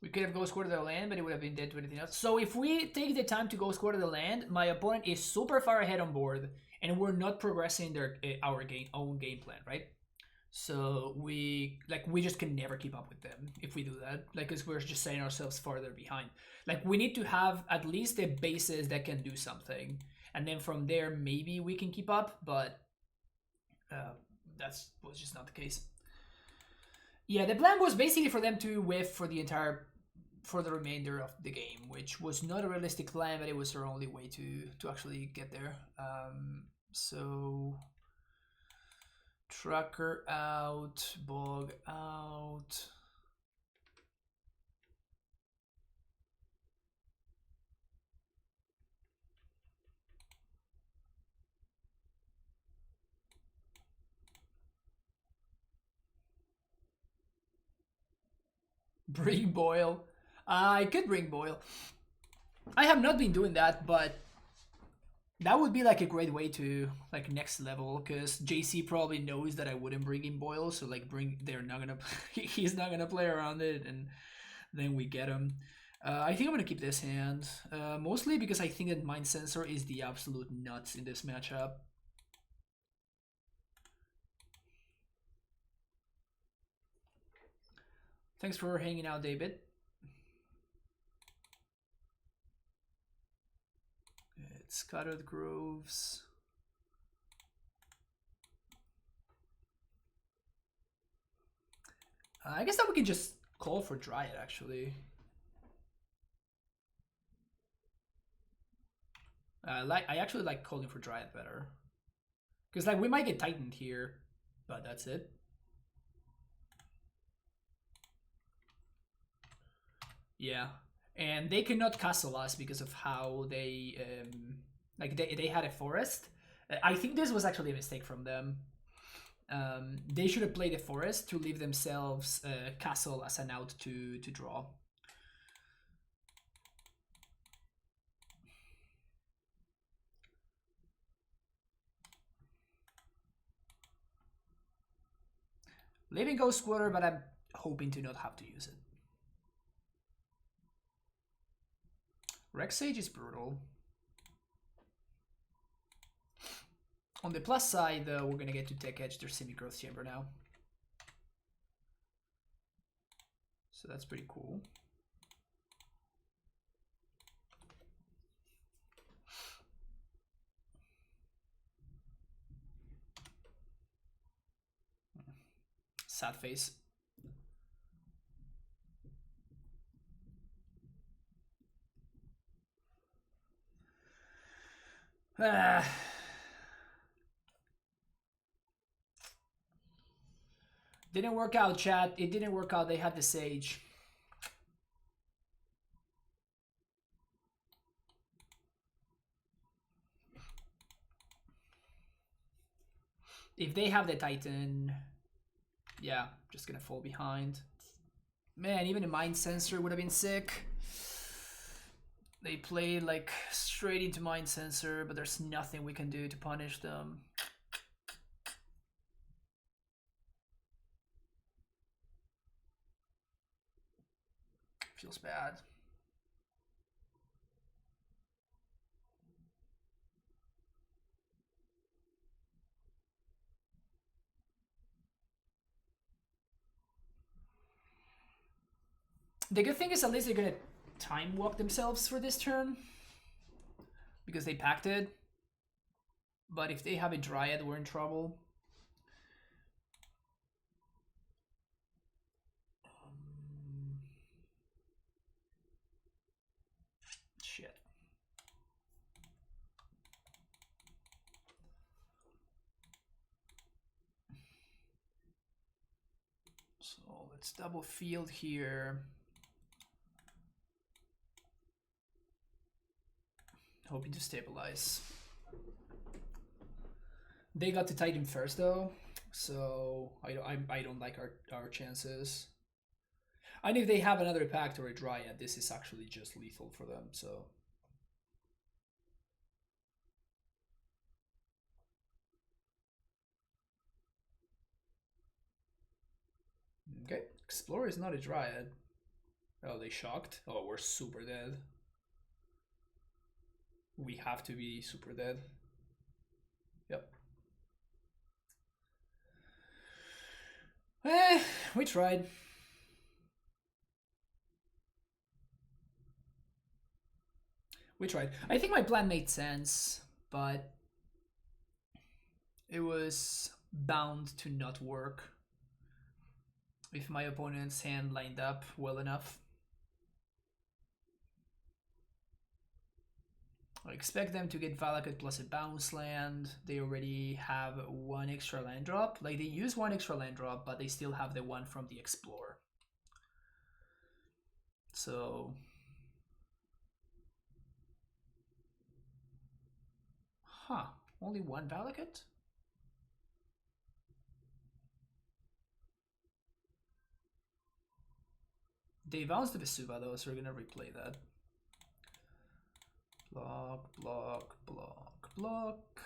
We could have go square to the land, but it would have been dead to anything else. So if we take the time to go square to the land, my opponent is super far ahead on board, and we're not progressing their our own game plan, right? So we just can never keep up with them if we do that. Like, cause we're just setting ourselves farther behind. Like, we need to have at least the bases that can do something, and then from there maybe we can keep up. But that was just not the case. Yeah, the plan was basically for them to whiff for the remainder of the game, which was not a realistic plan, but it was our only way to actually get there. So Tracker out, Bog out. Bring Boil. I could bring Boil. I have not been doing that, but that would be like a great way to like next level, because JC probably knows that I wouldn't bring in Boil, so like they're not gonna he's not gonna play around it, and then we get him. I think I'm gonna keep this hand, mostly because I think that Mind Sensor is the absolute nuts in this matchup. Thanks for hanging out, David. It's Scattered Groves. I guess that we can just call for Dryad, actually. I actually like calling for Dryad better. Because like we might get Titaned here, but that's it. Yeah. And they cannot castle us because of how they they had a forest. I think this was actually a mistake from them. They should have played a forest to leave themselves a castle as an out to draw. Living Ghost Quarter, but I'm hoping to not have to use it. Rex Sage is brutal. On the plus side, though, we're gonna get to Tech Edge their Semi-Growth Chamber now. So that's pretty cool. Sad face. Didn't work out, chat. It didn't work out. They had the Sage. If they have the Titan, yeah, just gonna fall behind. Man, even a Mind Sensor would have been sick. They played like straight into Mind Sensor, but there's nothing we can do to punish them. Feels bad. The good thing is at least they're gonna time walk themselves for this turn because they packed it. But if they have a Dryad, we're in trouble. Shit. So let's double field here. Hoping to stabilize. They got to Titan first though, so I don't like our chances. And if they have another Pact or a Dryad, this is actually just lethal for them, so. Okay, Explorer is not a Dryad. Oh, they shocked? Oh, we're super dead. We have to be super dead. Yep. We tried. We tried. I think my plan made sense, but it was bound to not work if my opponent's hand lined up well enough. I expect them to get Valakut plus a bounce land. They already have one extra land drop. Like, they use one extra land drop, but they still have the one from the Explorer. So... Huh. Only one Valakut? They bounced the Vesuva though, so we're gonna replay that. Block, block, block, block.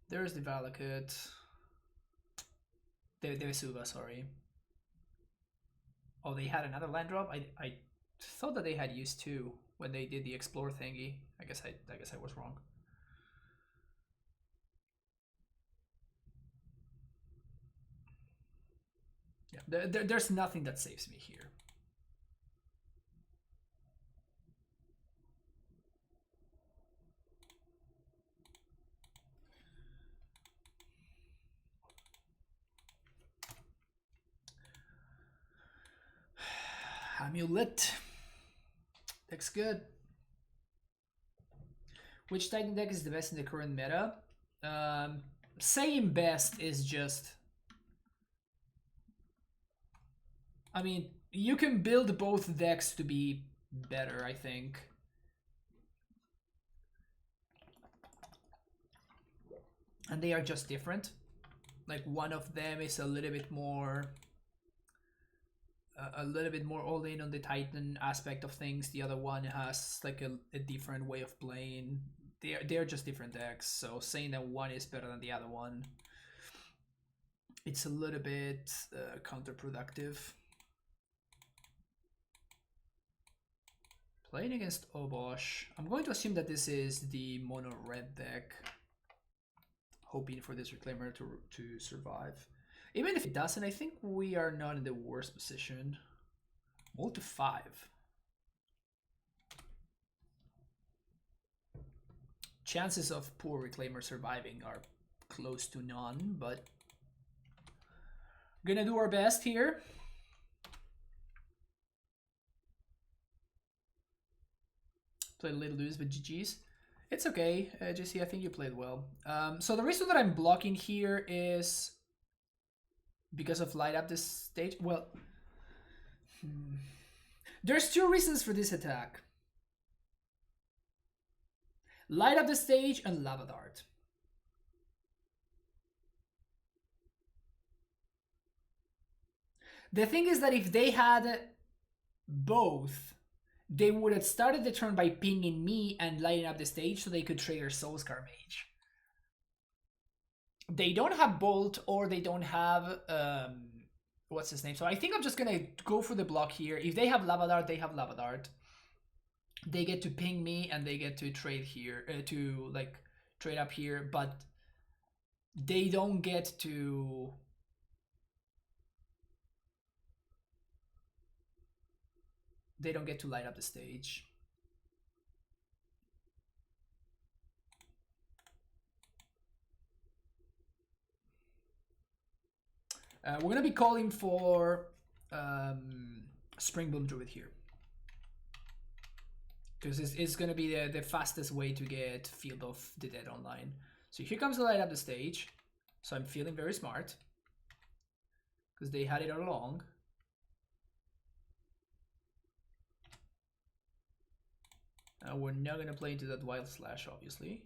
There's the Valakut. The Vesuva, sorry. Oh, they had another land drop? I thought that they had used two when they did the explore thingy. I guess I was wrong. Yeah, there's nothing that saves me here. AmuLIT. Deck's good. Which Titan deck is the best in the current meta? Saying best is just... I mean, you can build both decks to be better, I think. And they are just different. Like, one of them is a little bit more a little bit more all in on the Titan aspect of things. The other one has like a different way of playing. They're just different decks. So saying that one is better than the other one, it's a little bit counterproductive. Playing against Obosh, I'm going to assume that this is the mono red deck, hoping for this Reclaimer to survive. Even if it doesn't, I think we are not in the worst position. Roll to 5. Chances of poor Reclaimer surviving are close to none, but gonna do our best here. Played a little loose, but GG's. It's okay, JC, I think you played well. So the reason that I'm blocking here is because of light up this stage. Well, there's 2 reasons for this attack. Light up the stage and Lava Dart. The thing is that if they had both, they would have started the turn by pinging me and lighting up the stage so they could trigger Soulscar Mage. They don't have Bolt or they don't have what's his name. So I think I'm just gonna go for the block here. If they have Lava Dart, they have Lava Dart. They get to ping me and they get to trade here, to like trade up here, but they don't get to. They don't get to light up the stage. We're going to be calling for Springbloom Druid here. Because it's going to be the fastest way to get Field of the Dead online. So here comes the light up the stage. So I'm feeling very smart. Because they had it all along. We're not going to play into that Wild Slash, obviously.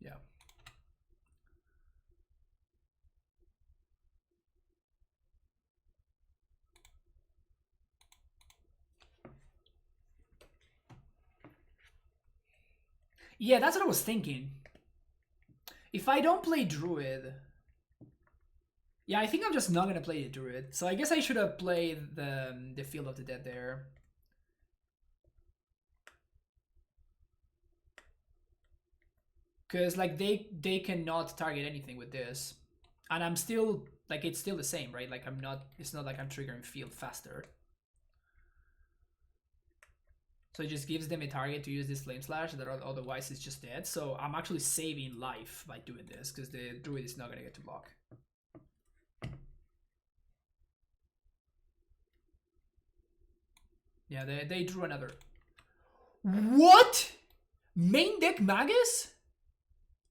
Yeah. Yeah, that's what I was thinking. If I don't play Druid... Yeah, I think I'm just not going to play the Druid. So I guess I should have played the Field of the Dead there. Because like they cannot target anything with this. And I'm still, like it's still the same, right? Like I'm not, it's not like I'm triggering Field faster. So it just gives them a target to use this Flame Slash that otherwise is just dead. So I'm actually saving life by doing this because the Druid is not going to get to block. Yeah, they drew another. What? Main deck Magus?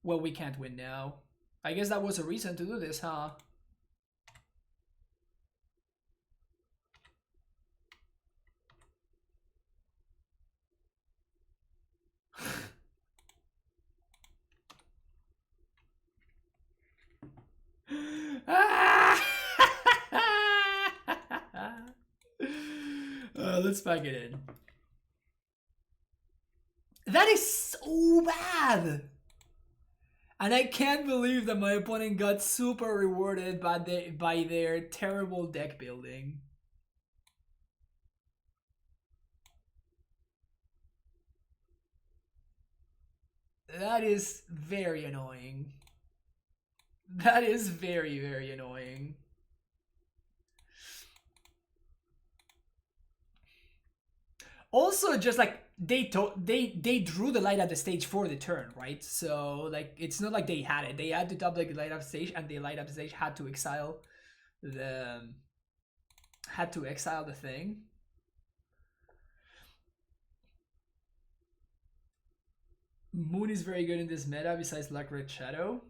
Well, we can't win now. I guess that was a reason to do this, huh? Let's pack it in. That is so bad! And I can't believe that my opponent got super rewarded by their terrible deck building. That is very annoying. That is very, very annoying. Also, just like they drew the light at the stage for the turn, right? So like it's not like they had it. They had to double the light up stage, and the light up stage had to exile the thing. Moon is very good in this meta besides Black Red Shadow.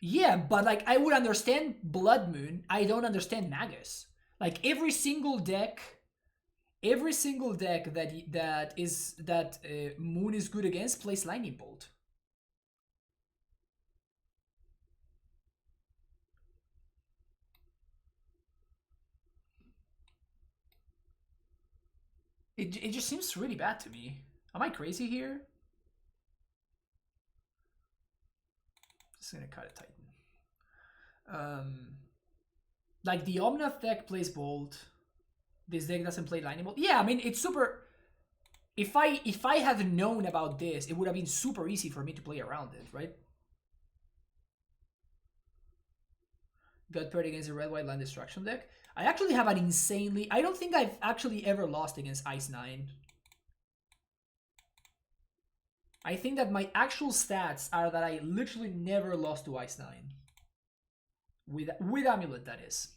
Yeah, but like I would understand Blood Moon. I don't understand Magus. Like every single deck that Moon is good against plays Lightning Bolt. It just seems really bad to me. Am I crazy here? Just gonna cut it Titan. Like the Omnath deck plays Bolt. This deck doesn't play Lightning Bolt. Yeah, I mean it's super. If I had known about this, it would have been super easy for me to play around it, right? Got paired against a red-white land destruction deck. I actually have an insanely. I don't think I've actually ever lost against Ice 9. I think that my actual stats are that I literally never lost to Ice 9. With AmuLIT, that is.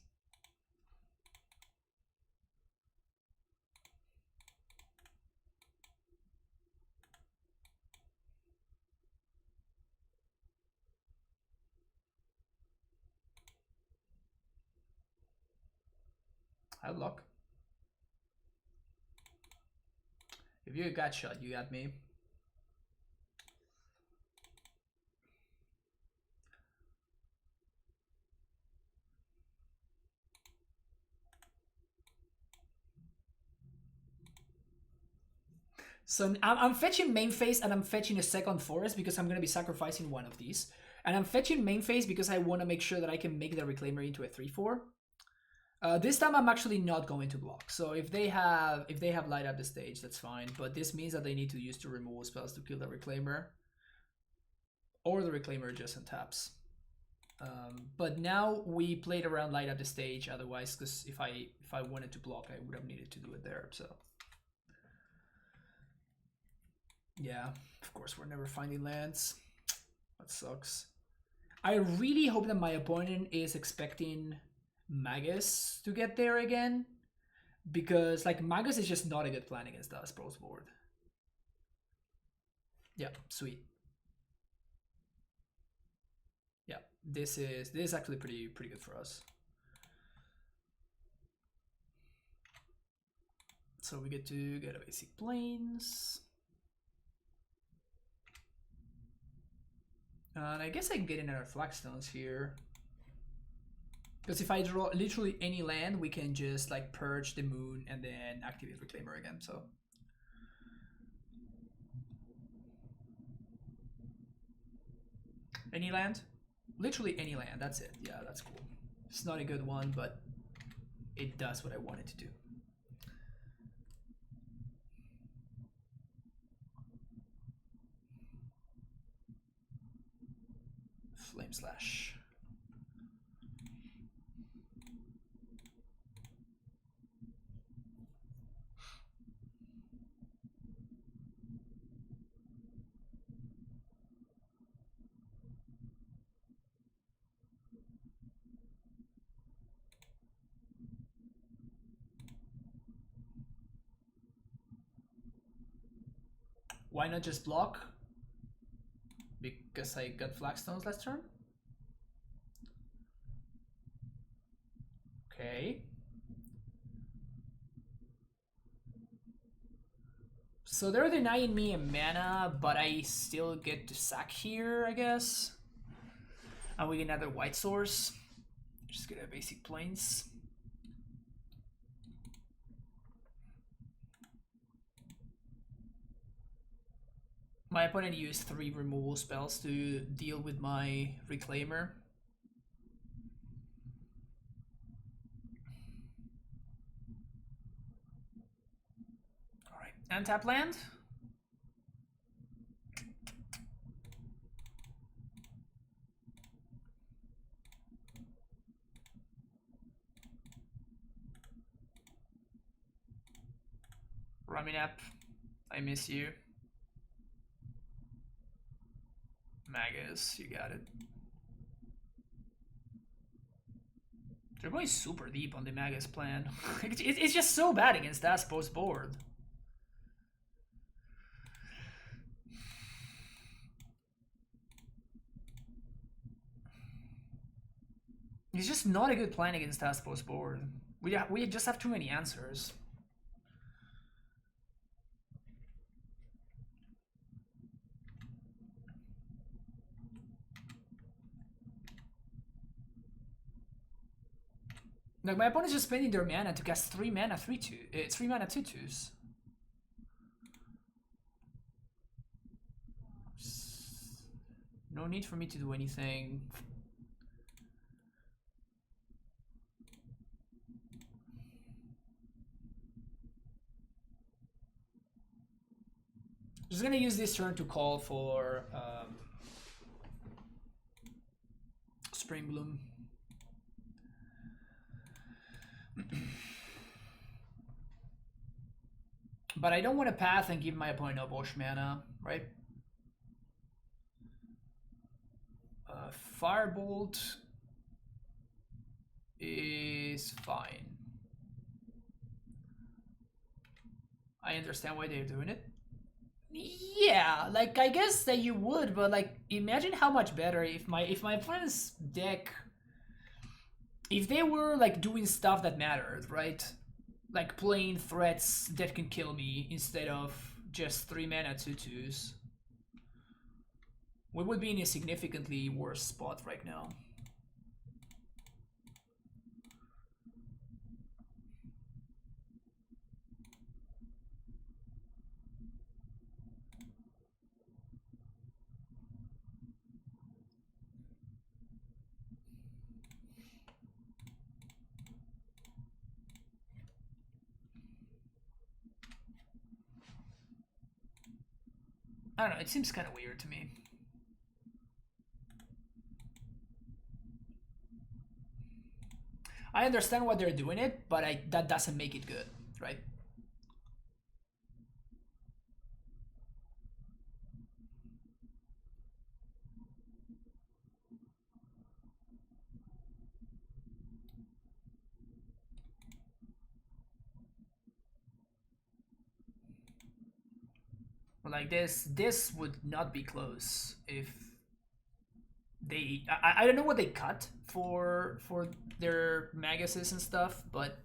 I have luck. If you got shot, you got me. So I'm fetching main phase and I'm fetching a second forest because I'm going to be sacrificing one of these. And I'm fetching main phase because I want to make sure that I can make the Reclaimer into a 3/4. This time I'm actually not going to block. So if they have light up the stage, that's fine. But this means that they need to use 2 removal spells to kill the Reclaimer. Or the Reclaimer just untaps. But now we played around light up the stage. Otherwise, because if I wanted to block, I would have needed to do it there. So yeah, of course we're never finding lands. That sucks. I really hope that my opponent is expecting Magus to get there again, because like Magus is just not a good plan against us pros board. Yeah, sweet. Yeah, this is actually pretty good for us. So we get to get a basic plains. And I guess I can get in our flagstones here. Because if I draw literally any land, we can just like purge the moon and then activate Reclaimer again, so. Any land? Literally any land, that's it. Yeah, that's cool. It's not a good one, but it does what I want it to do. Flame Slash. Why not just block? Because I got flagstones last turn? Okay. So they're denying me a mana, but I still get to sack here, I guess. And we get another white source. Just get a basic plains. My opponent used 3 removal spells to deal with my Reclaimer. Alright, untap land. Raminap, I miss you. Magus, you got it. They're going super deep on the Magus plan. It's just so bad against that post board. It's just not a good plan against us post board. We just have too many answers. Like my opponent's just spending their mana to cast 3 mana 3/2. 3 mana 2/2s. No need for me to do anything. Just gonna use this turn to call for Spring Bloom. But I don't want to path and give my opponent Obosh mana, right? Firebolt is fine. I understand why they're doing it. Yeah, like I guess that you would, but like imagine how much better if my opponent's deck, if they were like doing stuff that mattered, right? Like playing threats that can kill me instead of just 3 mana 2/2s. We would be in a significantly worse spot right now. I don't know, it seems kind of weird to me. I understand why they're doing it, but that doesn't make it good, right? Like this would not be close if they. I don't know what they cut for their Magases and stuff, but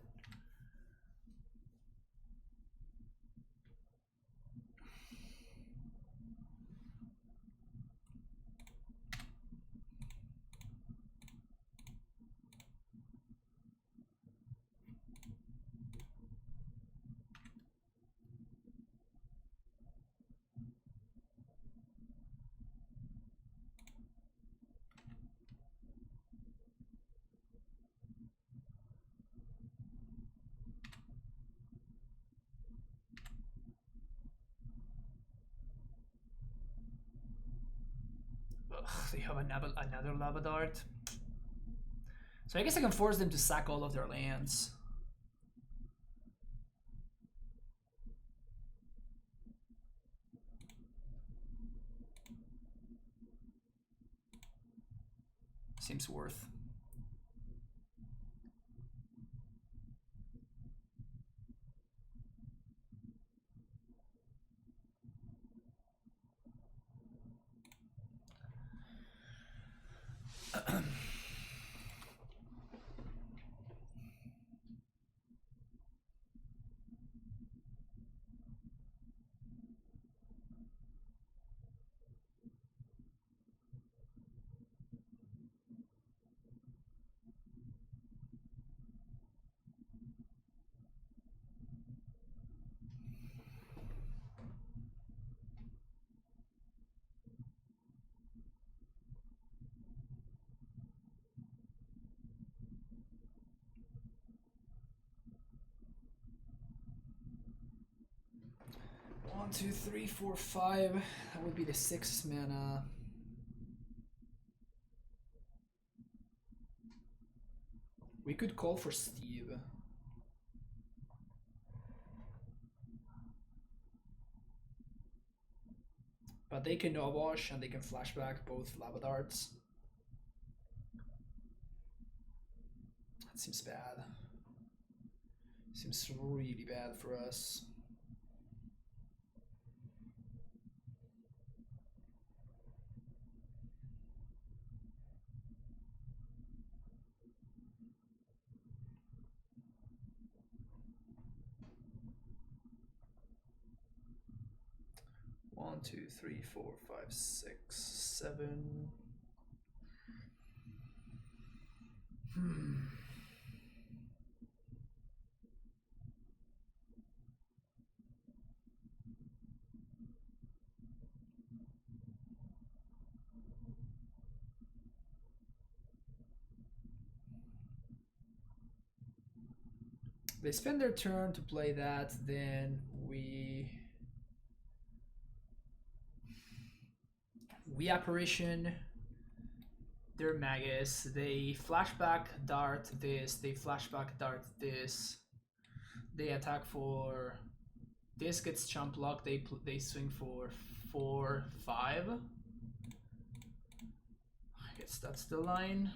they have another Lava Dart. So I guess I can force them to sack all of their lands. Seems worth. One, two, three, four, five. That would be the 6 mana. We could call for Steve. But they can Obosh and they can flashback both Lava Darts. That seems bad. Seems really bad for us. 1, 2, 3, 4, 5, 6, 7. They spend their turn to play that, then we apparition their Magus. They flashback dart this, they flashback dart this. They attack for this, gets chump block, they swing for 4, 5. I guess that's the line.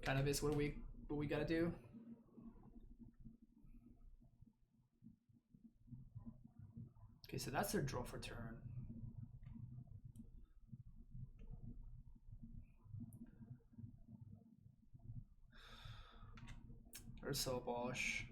Kind of is what we gotta do. Okay, so that's their draw for turn. There's Obosh.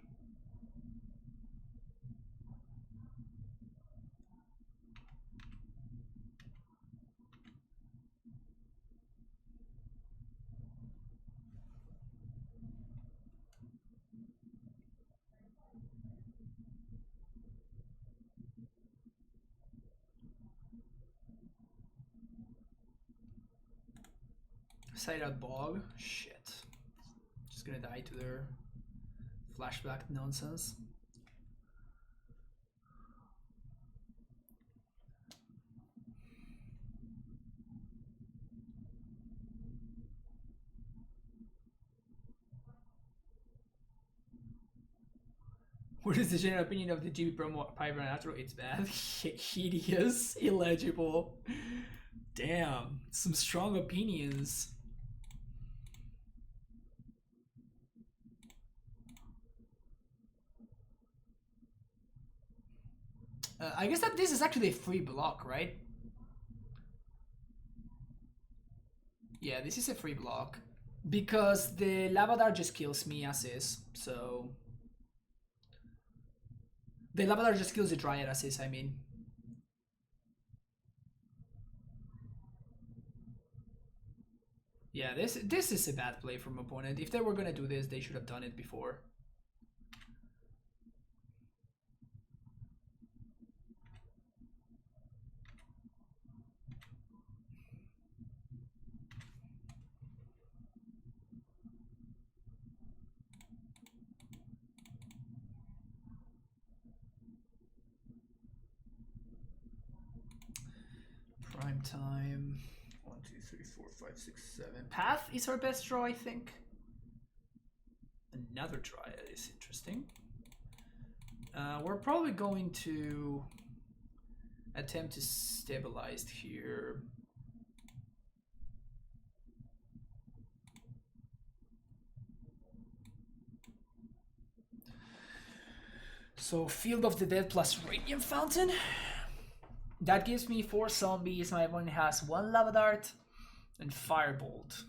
Side out bog. Shit. Just gonna die to their flashback nonsense. What is the general opinion of the GB promo Piper Natural? It's bad. Hideous. Illegible. Damn. Some strong opinions. I guess that this is actually a free block, right? Yeah, this is a free block. Because the Lavadar just kills me as is, so... The Lavadar just kills the Dryad as is, I mean. Yeah, this is a bad play from opponent. If they were gonna do this, they should have done it before. Prime time. 1, 2, 3, 4, 5, 6, 7. Path is our best draw, I think. Another Dryad is interesting. We're probably going to attempt to stabilize here. So Field of the Dead plus Radiant Fountain. That gives me 4 zombies. My opponent has 1 Lava Dart and Firebolt.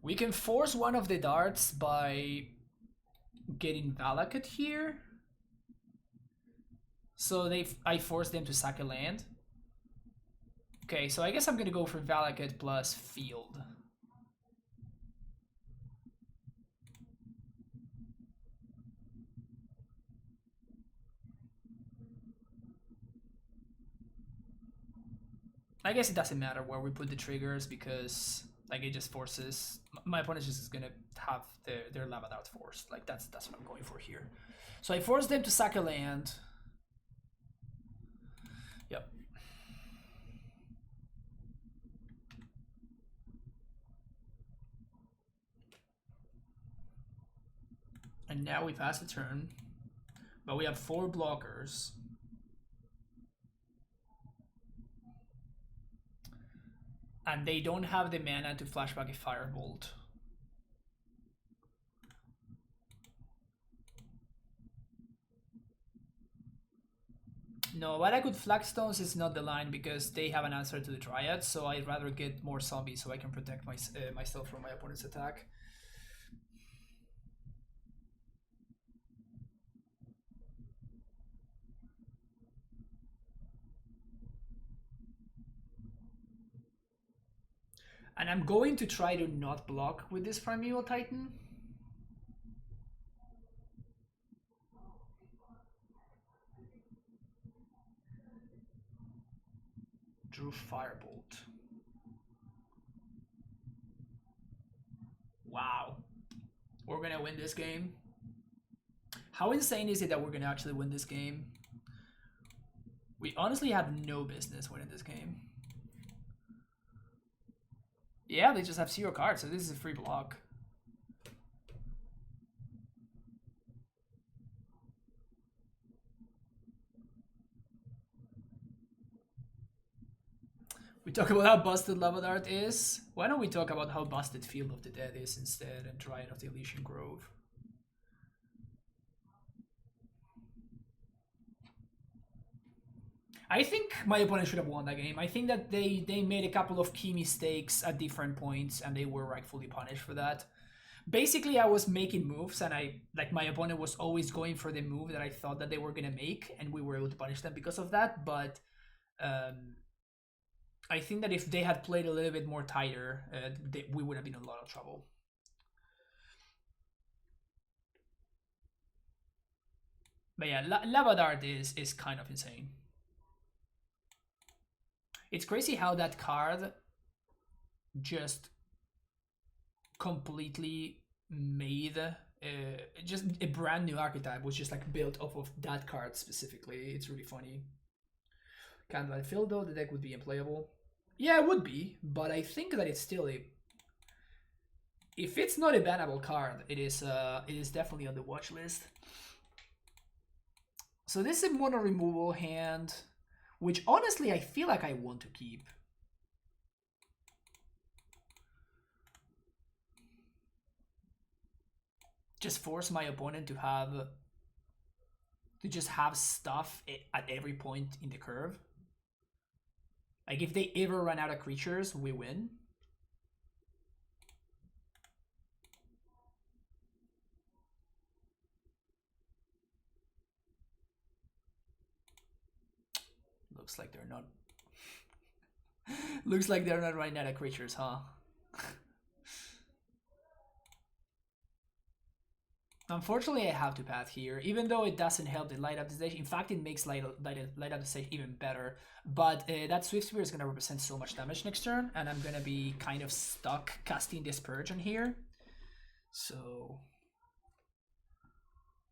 We can force one of the darts by getting Valakut here. So I force them to sack a land. Okay, so I guess I'm gonna go for Valakut plus Field. I guess it doesn't matter where we put the triggers because like it just forces my opponent is just gonna have their Lava Dart forced. Like that's what I'm going for here. So I force them to sack a land. Yep. And now we pass the turn, but we have 4 blockers. And they don't have the mana to flashback a Firebolt. No, but I could Flagstones is not the line because they have an answer to the Dryad, so I'd rather get more zombies so I can protect myself from my opponent's attack. And I'm going to try to not block with this Primeval Titan. Drew Firebolt. Wow. We're gonna win this game. How insane is it that we're gonna actually win this game? We honestly have no business winning this game. Yeah, they just have 0 cards, so this is a free block. We talk about how busted Lava Dart is. Why don't we talk about how busted Field of the Dead is instead and Dryad of the Elysian Grove? I think my opponent should have won that game. I think that they made a couple of key mistakes at different points and they were rightfully punished for that. Basically, I was making moves and my opponent was always going for the move that I thought that they were gonna make, and we were able to punish them because of that. But I think that if they had played a little bit more tighter, we would have been in a lot of trouble. But yeah, Lava Dart is kind of insane. It's crazy how that card just completely made just a brand new archetype was just like built off of that card specifically. It's really funny. Candlelight Field though, the deck would be unplayable. Yeah, it would be, but I think that it's still a. If it's not a bannable card, it is definitely on the watch list. So this is a mono removal hand, which honestly I feel like I want to keep. Just force my opponent to just have stuff at every point in the curve. Like if they ever run out of creatures, we win. Looks like they're not. Looks like they're not running out of creatures, huh? Unfortunately, I have to path here, even though it doesn't help the light up the stage. In fact, it makes light up the stage even better. But that Swift Spear is going to represent so much damage next turn, and I'm going to be kind of stuck casting this Purge on here. So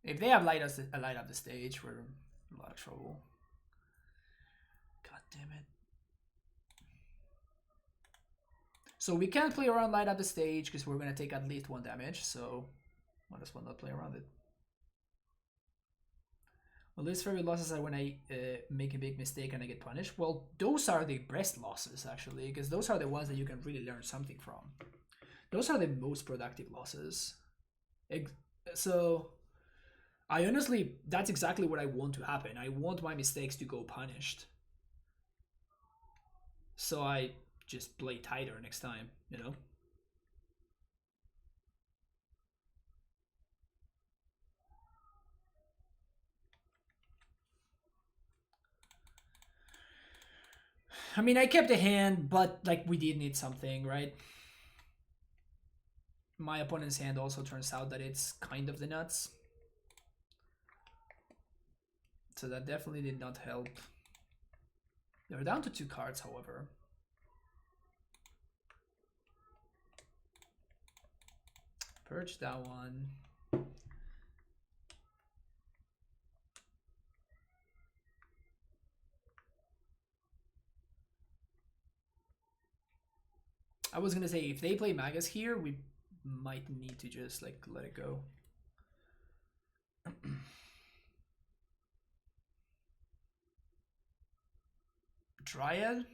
if they have light up the stage, we're in a lot of trouble. God damn it. So we can't play around light up the stage because we're going to take at least 1 damage, so might as well not play around it. Well, least favorite losses are when I make a big mistake and I get punished. Well, those are the best losses, actually, because those are the ones that you can really learn something from. Those are the most productive losses. So, I honestly, that's exactly what I want to happen. I want my mistakes to go punished. So I just play tighter next time, you know? I mean, I kept a hand, but like we did need something, right? My opponent's hand also turns out that it's kind of the nuts. So that definitely did not help. They're down to 2 cards, however. Purge that one. I was gonna say, if they play Magus here, we might need to just like let it go. Dryad?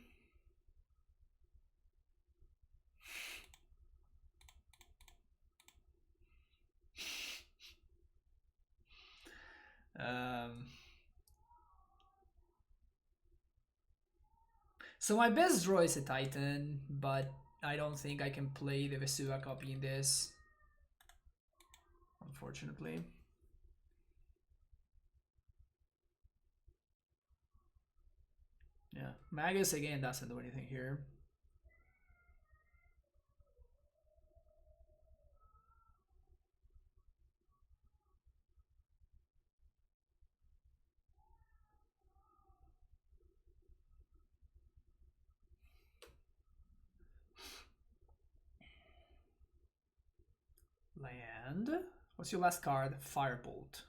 So my best draw is a Titan, but I don't think I can play the Vesuva copy in this, unfortunately. Yeah, Magus again doesn't do anything here. Land. What's your last card? Firebolt.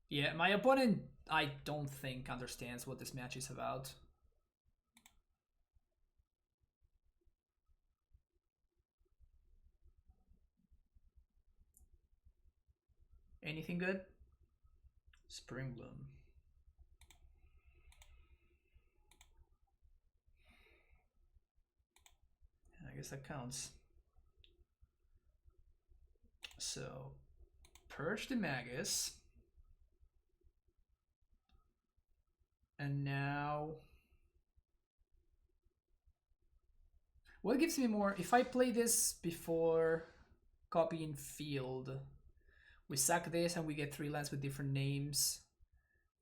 Yeah, my opponent, I don't think, understands what this match is about. Anything good? Spring Bloom. I guess that counts. So, purge the Magus. And now... What gives me more? If I play this before copying field, we sack this and we get 3 lands with different names.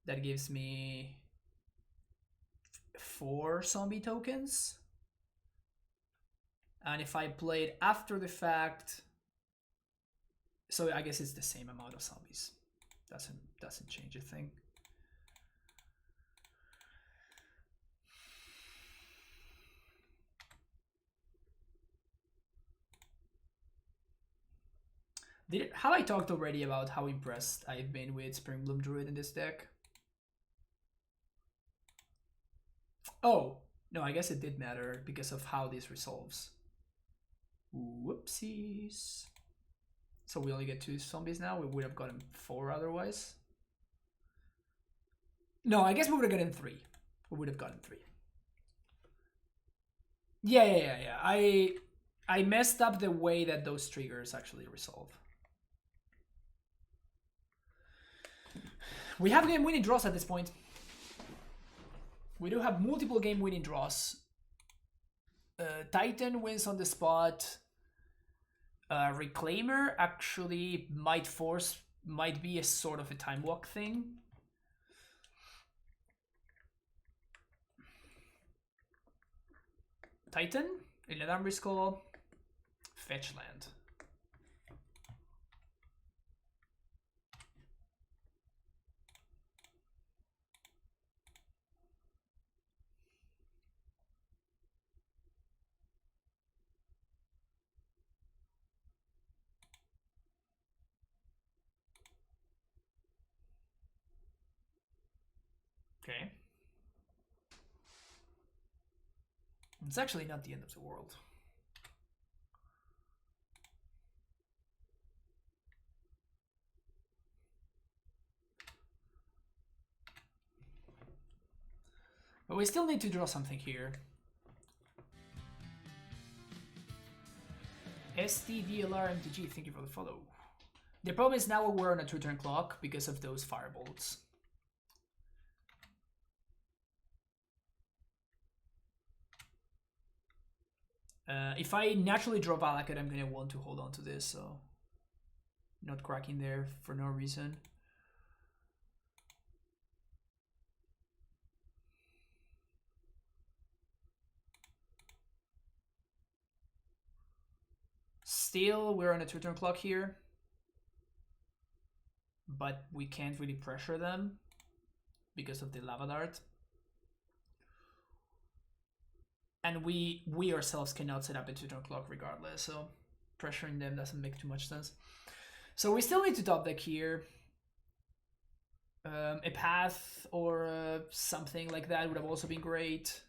That gives me 4 zombie tokens. And if I play it after the fact, so I guess it's the same amount of zombies. Doesn't change a thing. Have I talked already about how impressed I've been with Springbloom Druid in this deck? Oh, no, I guess it did matter because of how this resolves. Whoopsies. So we only get 2 zombies now? We would have gotten 4 otherwise. No, I guess we would have gotten 3. We would have gotten 3. Yeah. I messed up the way that those triggers actually resolve. We have game winning draws at this point. We do have multiple game winning draws. Titan wins on the spot. Reclaimer actually might be a sort of a time walk thing. Titan, Illidan Briscoe, fetch land. Okay. It's actually not the end of the world. But we still need to draw something here. STDLRMTG, thank you for the follow. The problem is now we're on a 2-turn clock because of those firebolts. If I naturally draw Valakut, I'm gonna want to hold on to this, so not cracking there for no reason. Still, we're on a 2-turn clock here, but we can't really pressure them because of the Lava Dart. And we ourselves cannot set up a 2-turn clock regardless, so pressuring them doesn't make too much sense. So we still need to top deck here. A path or something like that would have also been great.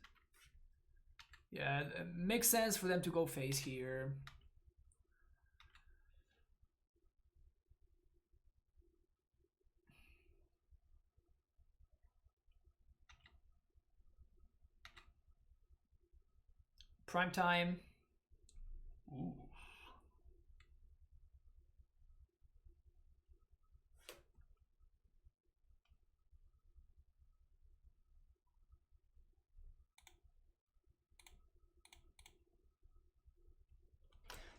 Yeah, it makes sense for them to go face here. Prime time. Ooh.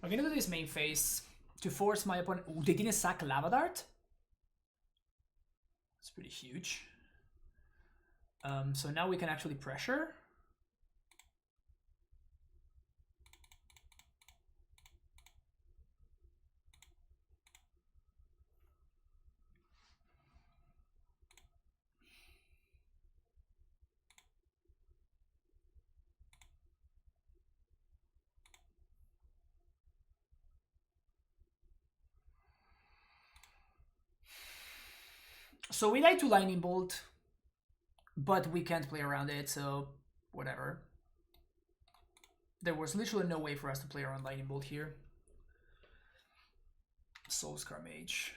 I'm gonna do this main phase to force my opponent. Ooh, they didn't sack Lava Dart? That's pretty huge. So now we can actually pressure. So we like to Lightning Bolt, but we can't play around it, so whatever. There was literally no way for us to play around Lightning Bolt here. Soulscar Mage.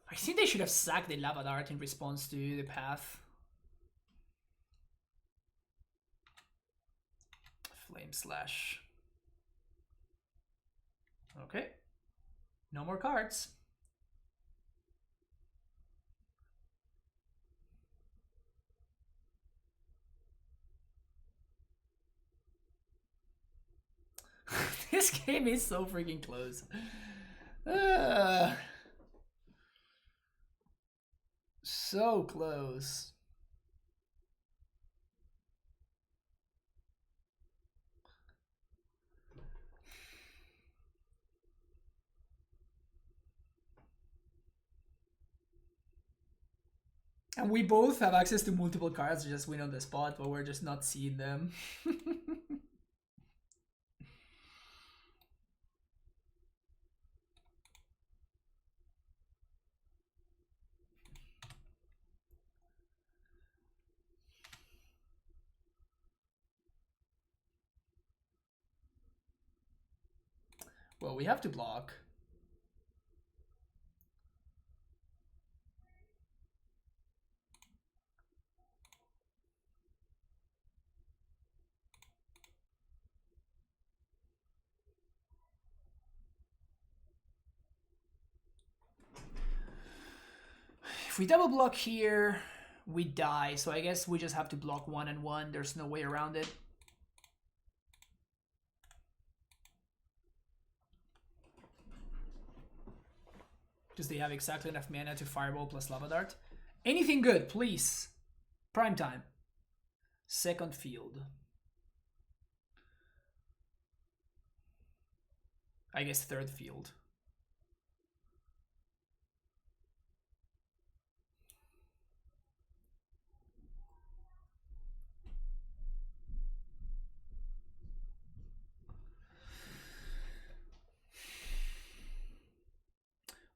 I think they should have sacked the Lava Dart in response to the path. Flame Slash. Okay. No more cards. This game is so freaking close. So close. And we both have access to multiple cards to just win on the spot, but we're just not seeing them. Well, we have to block. If we double block here, we die. So I guess we just have to block 1 and 1. There's no way around it. Because they have exactly enough mana to Fireball plus Lava Dart. Anything good, please. Prime time. Second field. I guess third field.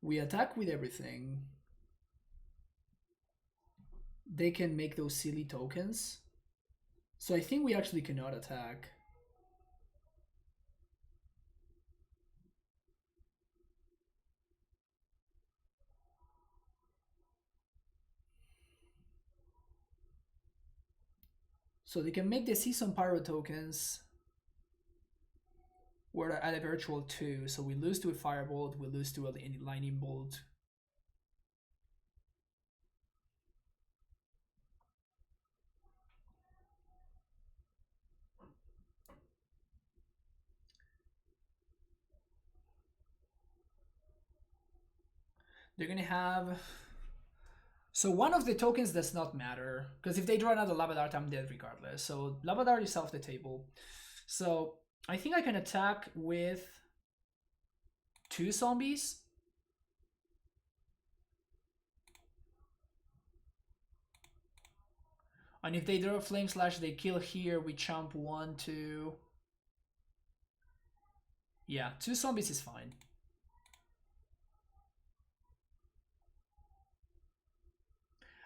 We attack with everything. They can make those silly tokens. So I think we actually cannot attack. So they can make the Season Pyro tokens. We're at a virtual 2, so we lose to a Firebolt, we lose to a Lightning Bolt. They're gonna have... So one of the tokens does not matter, because if they draw another Lava Dart, I'm dead regardless. So Lava Dart is off the table. So I think I can attack with 2 zombies. And if they draw Flame Slash, they kill here, we chomp 1, 2. Yeah, 2 zombies is fine.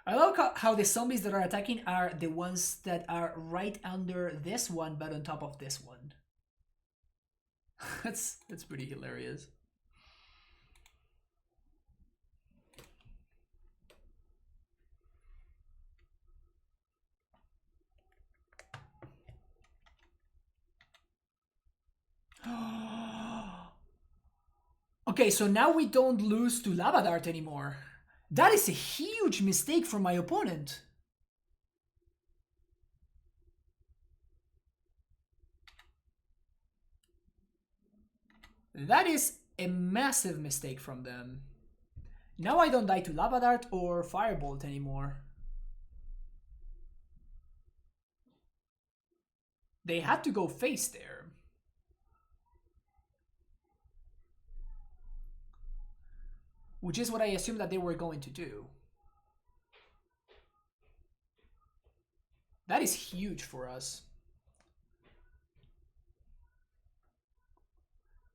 I love how the zombies that are attacking are the ones that are right under this one, but on top of this one. That's pretty hilarious. Okay, so now we don't lose to Lava Dart anymore. That is a huge mistake from my opponent. That is a massive mistake from them. Now I don't die to Lava Dart or Firebolt anymore. They had to go face there. Which is what I assumed that they were going to do. That is huge for us.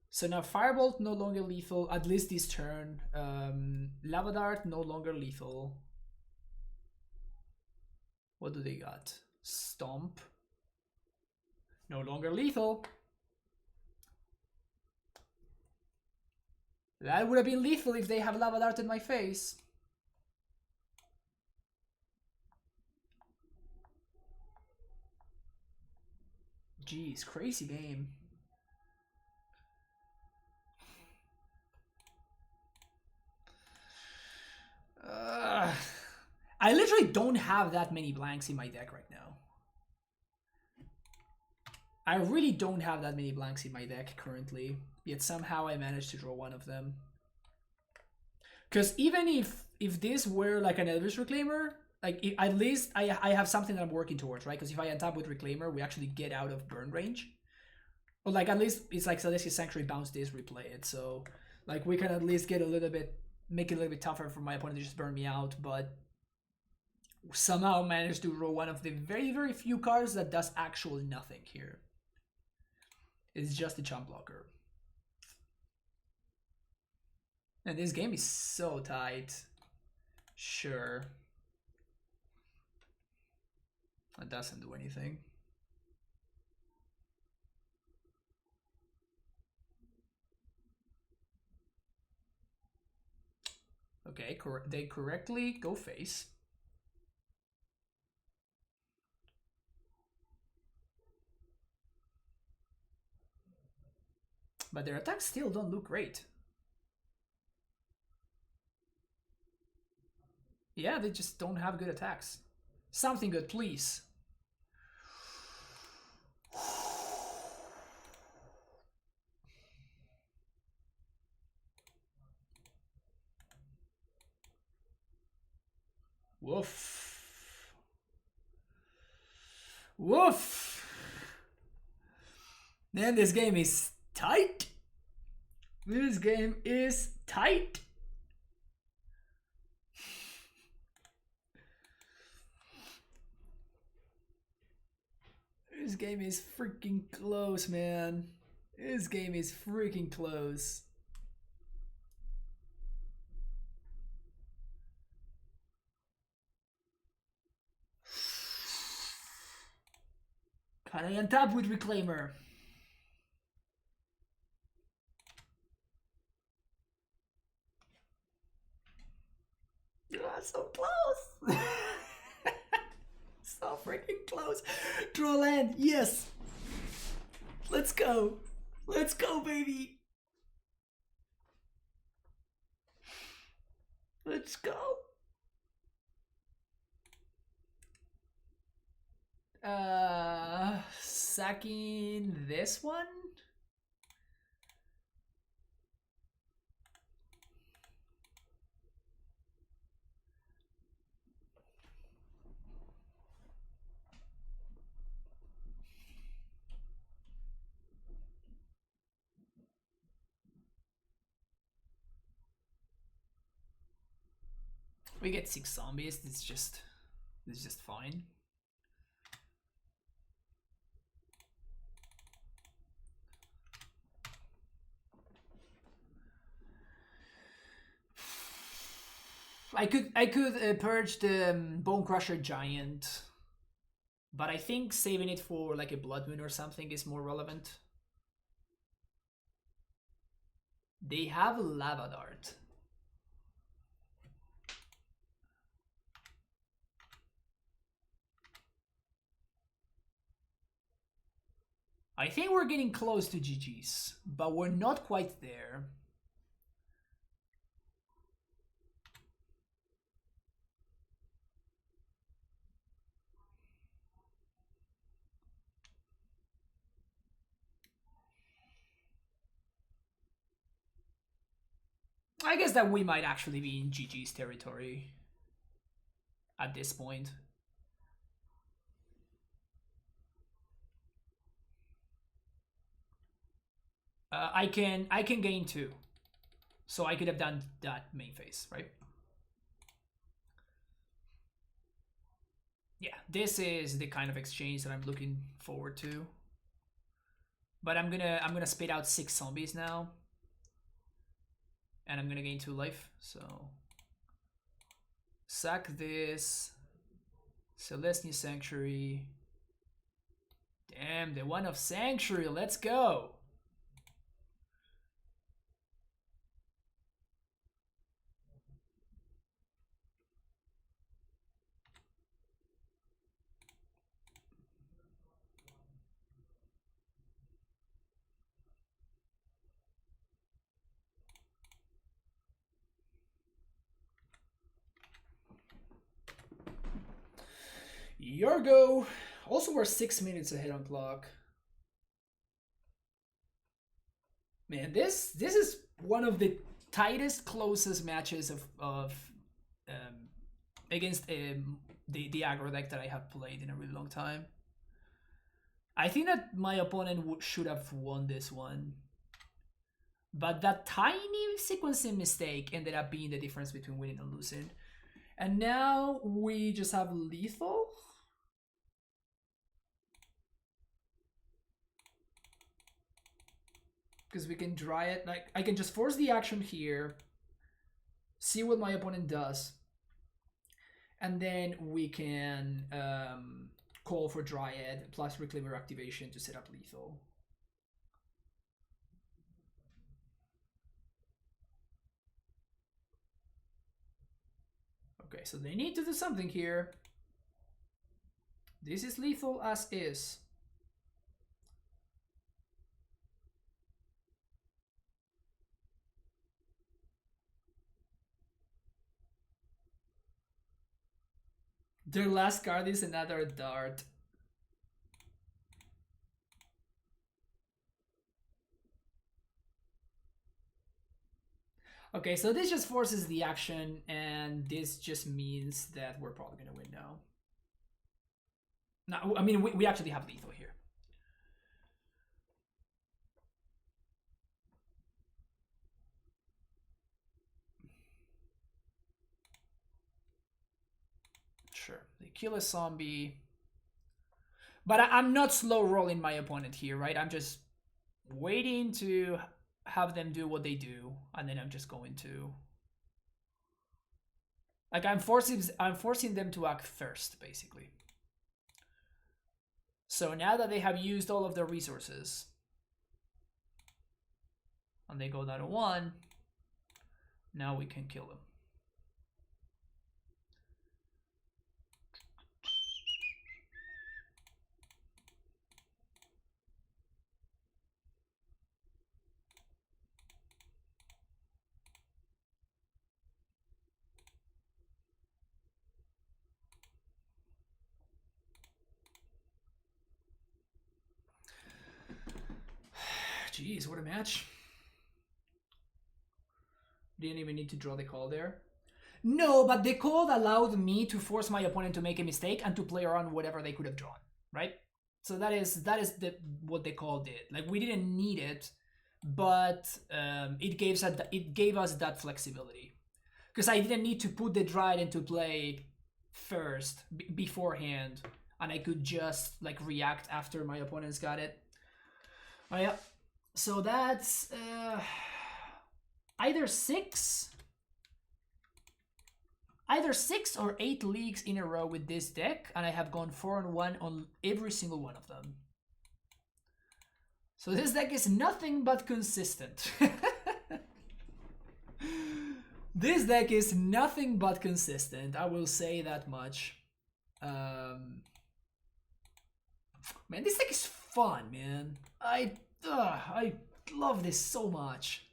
So now Firebolt no longer lethal, at least this turn. Lava Dart no longer lethal. What do they got? Stomp. No longer lethal. That would have been lethal if they have Lava Dart in my face. Jeez, crazy game. I literally don't have that many blanks in my deck right now. I really don't have that many blanks in my deck currently, yet somehow I managed to draw one of them. Because even if this were like an Elvish Reclaimer, like at least I have something that I'm working towards, right? Because if I untap with Reclaimer, we actually get out of burn range. Or like at least it's like Celestial Sanctuary, bounce this, replay it. So like we can at least get a little bit, make it a little bit tougher for my opponent to just burn me out, but somehow managed to draw one of the very, very few cards that does actually nothing here. It's just a chump blocker. And this game is so tight. Sure. That doesn't do anything. Okay, they correctly go face. But their attacks still don't look great. Yeah, they just don't have good attacks. Something good, please. Woof. Woof. Man, this game is tight. This game is tight. This game is freaking close, man. This game is freaking close. Can I untap with Reclaimer? Ah, so close. So freaking close. Draw land, yes. Let's go. Let's go, baby. Let's go. Sacking this one? We get 6 zombies. This is just fine. I could purge the Bone Crusher Giant, but I think saving it for like a Blood Moon or something is more relevant. They have Lava Dart. I think we're getting close to GG's, but we're not quite there. I guess that we might actually be in GG's territory at this point. I can gain 2. So I could have done that main phase, right? Yeah, this is the kind of exchange that I'm looking forward to. But I'm gonna spit out 6 zombies now. And I'm gonna gain 2 life, so sack this. Celestial Sanctuary. Damn, the one of Sanctuary, let's go. Your go. Also, we're 6 minutes ahead on clock. Man, this is one of the tightest, closest matches of against the aggro deck that I have played in a really long time. I think that my opponent should have won this one, but that tiny sequencing mistake ended up being the difference between winning and losing. And now we just have lethal. Because we can dry it. Like, I can just force the action here, see what my opponent does, and then we can call for Dryad plus Reclaimer activation to set up lethal. Okay, so they need to do something here. This is lethal as is. Their last card is another dart. Okay, so this just forces the action, and this just means that we're probably gonna win now. No, I mean, we actually have lethal here. Sure, they kill a zombie. But I'm not slow rolling my opponent here, right? I'm just waiting to have them do what they do, and then I'm just going to... Like, I'm forcing them to act first, basically. So now that they have used all of their resources, and they go down to 1, now we can kill them. Jeez, what a match. Didn't even need to draw the call there. No, but the call allowed me to force my opponent to make a mistake and to play around whatever they could have drawn, right? So that is what the call did. Like, we didn't need it, but it gave us that flexibility. Because I didn't need to put the Dryad into play first, beforehand, and I could just like react after my opponents got it. Oh, yeah. So that's either 6 or 8 leagues in a row with this deck, and I have gone 4-1 on every single one of them. So this deck is nothing but consistent. This deck is nothing but consistent, I will say that much. Man, this deck is fun, man. I love this so much.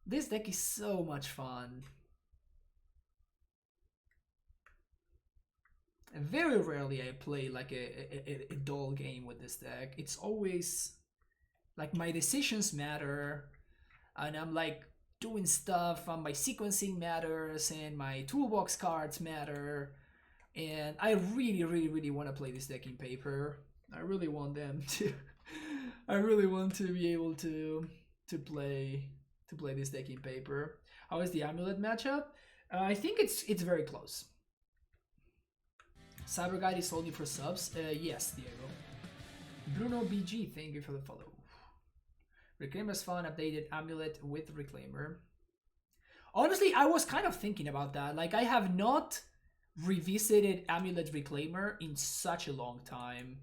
This deck is so much fun. And very rarely I play like a dull game with this deck. It's always like my decisions matter, and I'm like doing stuff. My sequencing matters, and my toolbox cards matter. And I really, really, really want to play this deck in paper. I really want them to. I really want to be able to play this deck in paper. How is the AmuLIT matchup? I think it's very close. Cyber Guide is only for subs. Yes, Diego. Bruno BG, thank you for the follow. Reclaimer's fun, updated AmuLIT with Reclaimer. Honestly, I was kind of thinking about that. Like, I have not revisited AmuLIT Reclaimer in such a long time.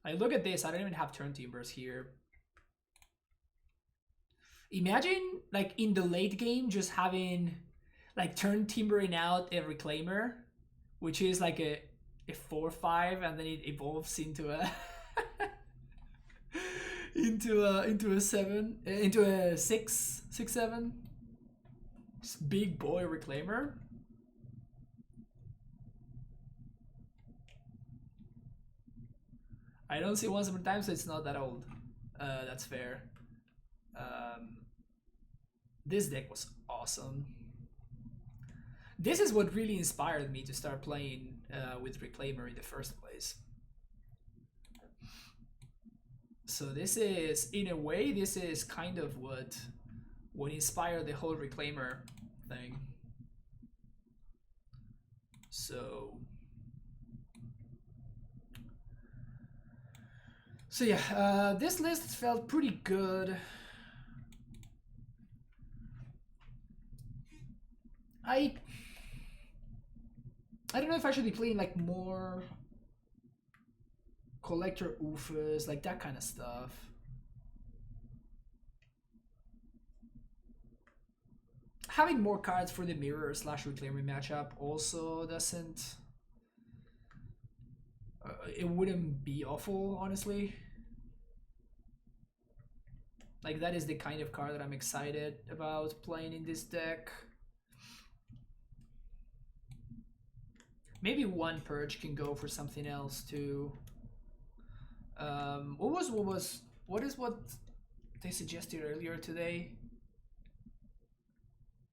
Like, look at this. I don't even have turn timbers here. Imagine, like, in the late game, just having, like, turn timbering out a Reclaimer, which is like a 4/5, and then it evolves into a into a 7, into a 6/7. Big boy Reclaimer. I don't see once upon a time, so it's not that old. That's fair. This deck was awesome. This is what really inspired me to start playing with Reclaimer in the first place. So this is, in a way, this is kind of what inspired the whole Reclaimer thing. So yeah, this list felt pretty good. I don't know if I should be playing like more collector oofers, like that kind of stuff. Having more cards for the mirror / Reclaimer matchup also doesn't. It wouldn't be awful, honestly. Like, that is the kind of card that I'm excited about playing in this deck. Maybe one purge can go for something else too. What is what they suggested earlier today?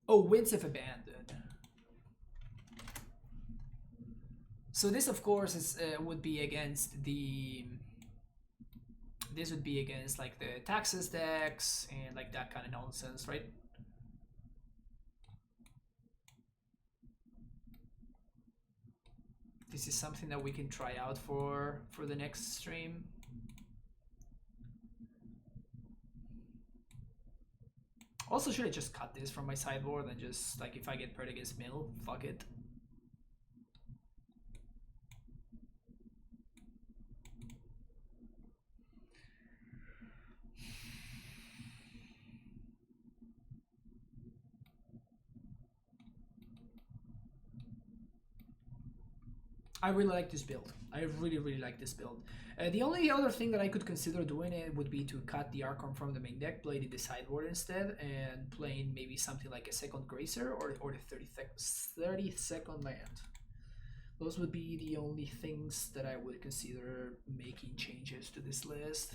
Oh, Winds of Abandon. So this, of course, is would be against the. This would be against like the Taxes decks and like that kind of nonsense, right? This is something that we can try out for the next stream. Also, should I just cut this from my sideboard and just, like, if I get paired against Mill, fuck it. I really like this build. I really like this build. The only other thing that I could consider doing it would be to cut the Archon from the main deck, play it in the sideboard instead, and playing maybe something like a second Gracer or the 30-second land. Those would be the only things that I would consider making changes to this list.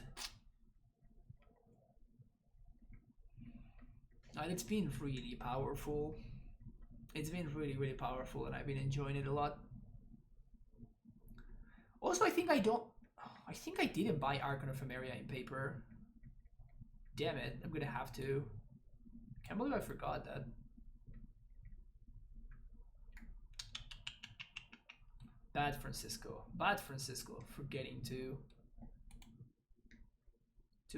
And it's been really powerful. It's been really powerful, and I've been enjoying it a lot. Also, I think I didn't buy Archon of Emeria in paper. Damn it, I'm gonna have to. Can't believe I forgot that. Bad Francisco, forgetting to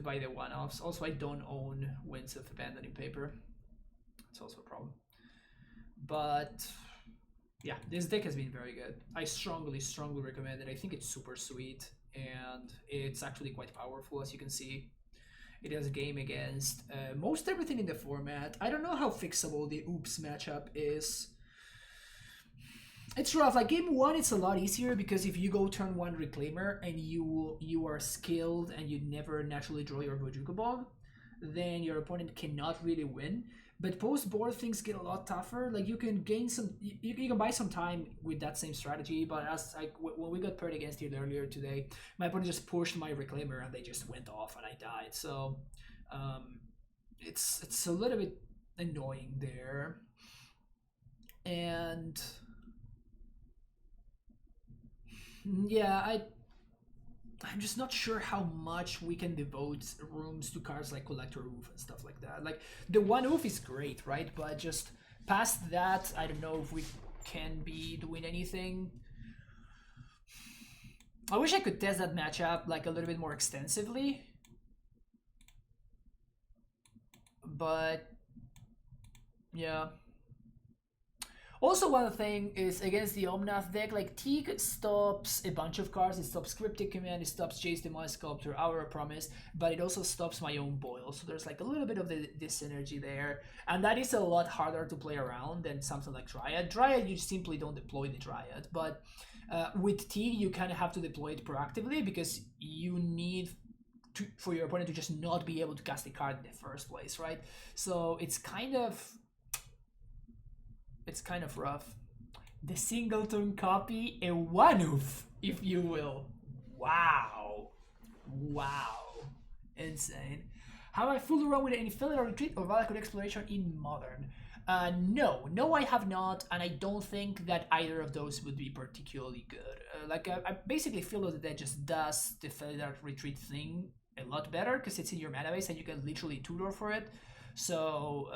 buy the one-offs. Also, I don't own Winds of Abandon in paper. It's also a problem. But yeah, this deck has been very good. I strongly recommend it. I think it's super sweet, and it's actually quite powerful, as you can see. It has a game against most everything in the format. I don't know how fixable the Oops matchup is. It's rough. Like, game 1, it's a lot easier, because if you go turn 1 Reclaimer and you are skilled and you never naturally draw your Bojuka Bog, then your opponent cannot really win. But post-board, things get a lot tougher. Like, you can gain some, you can buy some time with that same strategy. But as when we got paired against it earlier today, my opponent just pushed my Reclaimer and they just went off and I died. So it's a little bit annoying there. And yeah, I'm just not sure how much we can devote rooms to cards like Collector Oof and stuff like that. Like the one Oof is great, right? But just past that, I don't know if we can be doing anything. I wish I could test that matchup like a little bit more extensively. But yeah. Also, one thing is against the Omnath deck, like Teak stops a bunch of cards. It stops Cryptic Command, it stops Jace the Mind Sculptor, Hour of Promise, but it also stops my own Boil. So there's like a little bit of this synergy there. And that is a lot harder to play around than something like Dryad. Dryad, you simply don't deploy the Dryad. But with Teak, you kind of have to deploy it proactively because you need for your opponent to just not be able to cast a card in the first place, right? So it's kind of rough. The singleton copy, a one-oof, if you will. Wow. Insane. Have I fooled around with any failure retreat or Valakut exploration in Modern? No, I have not, and I don't think that either of those would be particularly good. I basically feel that that just does the failure retreat thing a lot better because it's in your mana base and you can literally tutor for it. So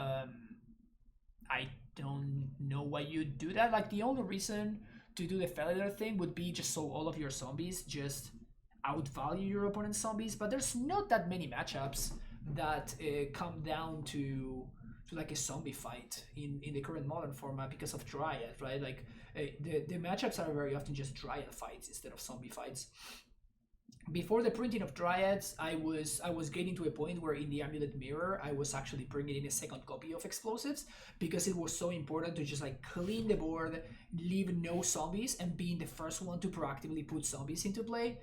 I don't know why you'd do that. Like the only reason to do the failure thing would be just so all of your zombies just outvalue your opponent's zombies, but there's not that many matchups that come down to like a zombie fight in the current Modern format because of Dryad, right? Like the matchups are very often just Dryad fights instead of zombie fights. Before the printing of Dryads, I was getting to a point where in the AmuLIT mirror, I was actually bringing in a second copy of explosives because it was so important to just like clean the board, leave no zombies, and being the first one to proactively put zombies into play.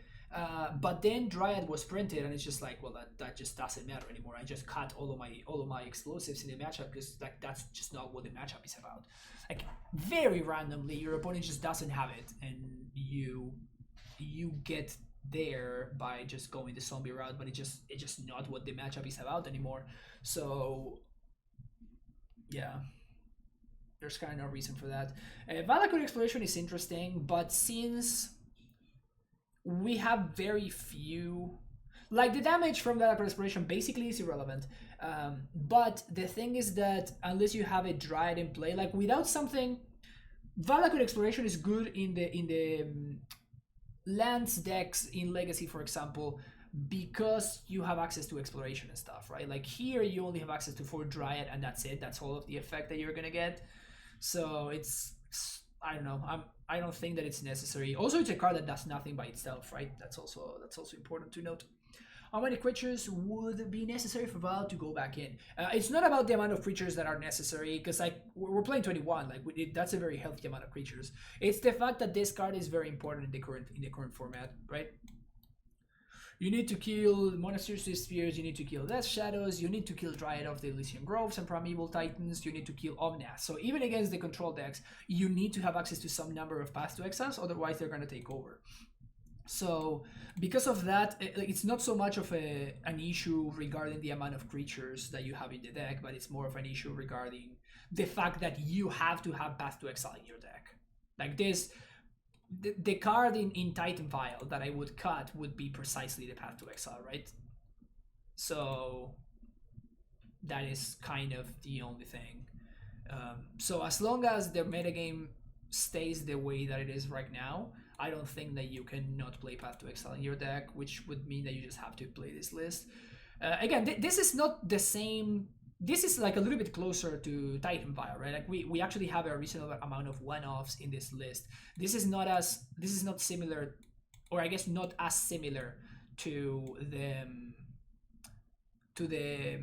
But then Dryad was printed, and it's just like, well, that just doesn't matter anymore. I just cut all of my explosives in the matchup because like that's just not what the matchup is about. Like very randomly, your opponent just doesn't have it, and you get there by just going the zombie route, but it's just not what the matchup is about anymore. So yeah, there's kind of no reason for that. Valakut exploration is interesting, but since we have very few, like the damage from Valakut exploration basically is irrelevant. But the thing is that unless you have a Dryad in play, like without something, Valakut exploration is good in the lands decks in Legacy, for example, because you have access to exploration and stuff, right? Like here you only have access to 4 Dryad and that's it. That's all of the effect that you're gonna get. So it's I don't know. I don't think that it's necessary. Also, it's a card that does nothing by itself, right? That's also important to note. How many creatures would be necessary for Val to go back in? It's not about the amount of creatures that are necessary, because like we're playing 21, like that's a very healthy amount of creatures. It's the fact that this card is very important in the current format, right? You need to kill Monsters to Spheres, you need to kill Death Shadows, you need to kill Dryad of the Elysian Groves and Primeval Titans, you need to kill Omnath. So even against the control decks, you need to have access to some number of Paths to Exiles, otherwise they're going to take over. So because of that, it's not so much of an issue regarding the amount of creatures that you have in the deck, but it's more of an issue regarding the fact that you have to have Path to Exile in your deck. Like this, the card in Titan Vial that I would cut would be precisely the Path to Exile, right? So that is kind of the only thing. So as long as the metagame stays the way that it is right now, I don't think that you can not play Path to Exile in your deck, which would mean that you just have to play this list. Again, this is not the same. This is like a little bit closer to Titan Vial, right? Like we actually have a reasonable amount of one-offs in this list. This is not similar, or I guess not as similar to the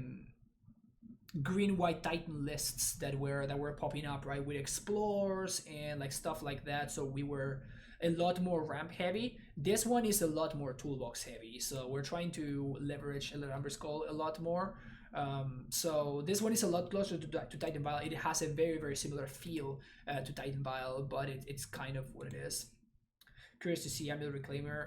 green-white Titan lists that were popping up, right? With explores and like stuff like that. So we were a lot more ramp heavy. This one is a lot more toolbox heavy. So we're trying to leverage Elramber's Call a lot more. So this one is a lot closer to Titan Vial. It has a very, very similar feel to Titan Vial, but it's kind of what it is. Curious to see AmuLIT Reclaimer.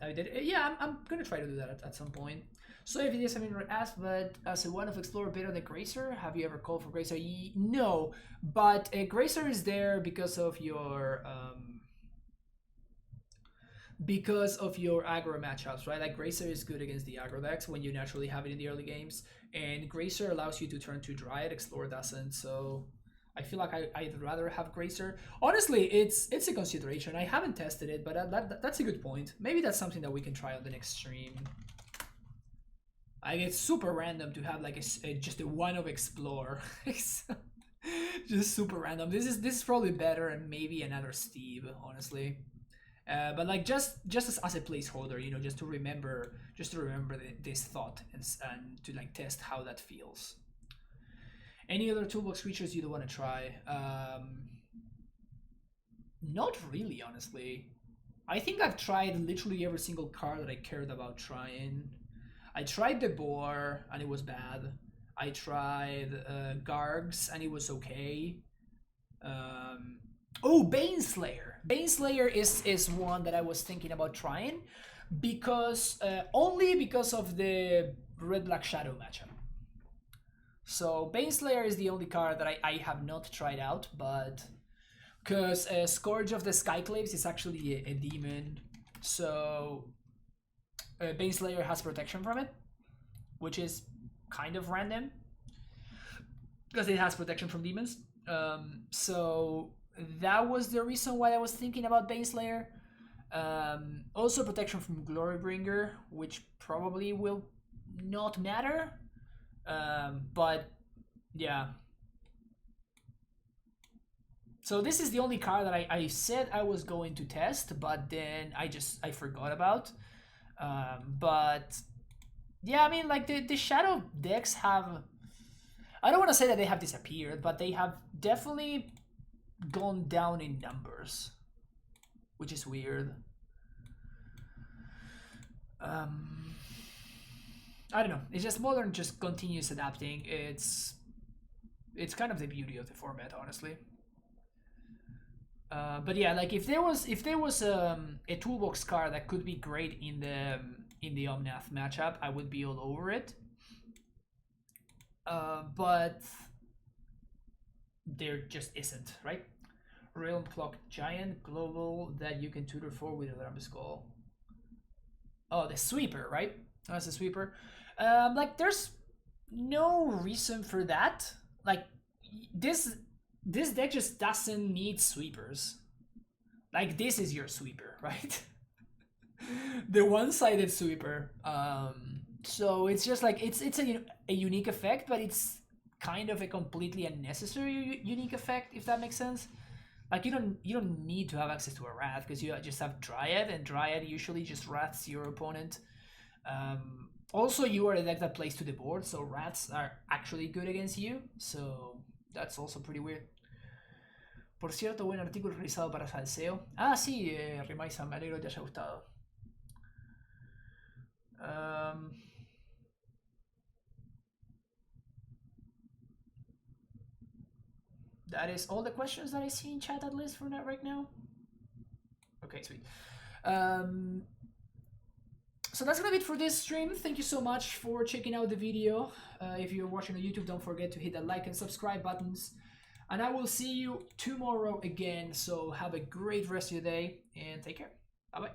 I did. Yeah, I'm gonna try to do that at some point. So if it is, I mean, asked, but as a one of Explorer better than Gracer, have you ever called for Gracer? No, but Gracer is there because of your aggro matchups, right? Like Gracer is good against the aggro decks when you naturally have it in the early games, and Gracer allows you to turn to Dryad. Explorer doesn't, so I feel like I'd rather have Gracer. Honestly, it's a consideration. I haven't tested it, but that's a good point. Maybe that's something that we can try on the next stream. Like it's super random to have like just a one of Explore. Just super random. This is probably better and maybe another Steve, honestly. But like just as a placeholder, you know, just to remember this thought and to like test how that feels. Any other toolbox creatures you'd want to try? Not really, honestly. I think I've tried literally every single card that I cared about trying. I tried the Boar and it was bad. I tried Gargs and it was okay. Oh, Baneslayer. Baneslayer is one that I was thinking about trying because only because of the Red-Black Shadow matchup. So Baneslayer is the only card that I have not tried out, but because Scourge of the Skyclaves is actually a demon, so Baneslayer has protection from it, which is kind of random because it has protection from demons. So that was the reason why I was thinking about Baneslayer. Also protection from Glorybringer, which probably will not matter. But yeah. So this is the only card that I said I was going to test, but then I forgot about. But yeah, I mean, like the Shadow decks have, I don't want to say that they have disappeared, but they have definitely gone down in numbers, which is weird. I don't know. It's just Modern just continues adapting. It's kind of the beauty of the format, honestly. But yeah, like if there was a toolbox card that could be great in the Omnath matchup, I would be all over it. But there just isn't, right? Realm Clock Giant global that you can tutor for with Alarm Skull. Oh, the Sweeper, right? That's the Sweeper. Like there's no reason for that. Like this deck just doesn't need sweepers. Like this is your sweeper, right? The one-sided sweeper. So it's just like it's a unique effect, but it's kind of a completely unnecessary unique effect, if that makes sense. Like you don't need to have access to a Wrath because you just have Dryad, and Dryad usually just Wraths your opponent. Also, you are a deck that plays to the board, so Wraths are actually good against you. So that's also pretty weird. Por cierto, buen artículo realizado para Salseo. Ah, sí, Rimaisa, me alegro que te haya gustado. That is all the questions that I see in chat, at least for that right now. Okay, sweet. So that's gonna be it for this stream. Thank you so much for checking out the video. If you're watching on YouTube, don't forget to hit the like and subscribe buttons. And I will see you tomorrow again. So have a great rest of your day and take care. Bye-bye.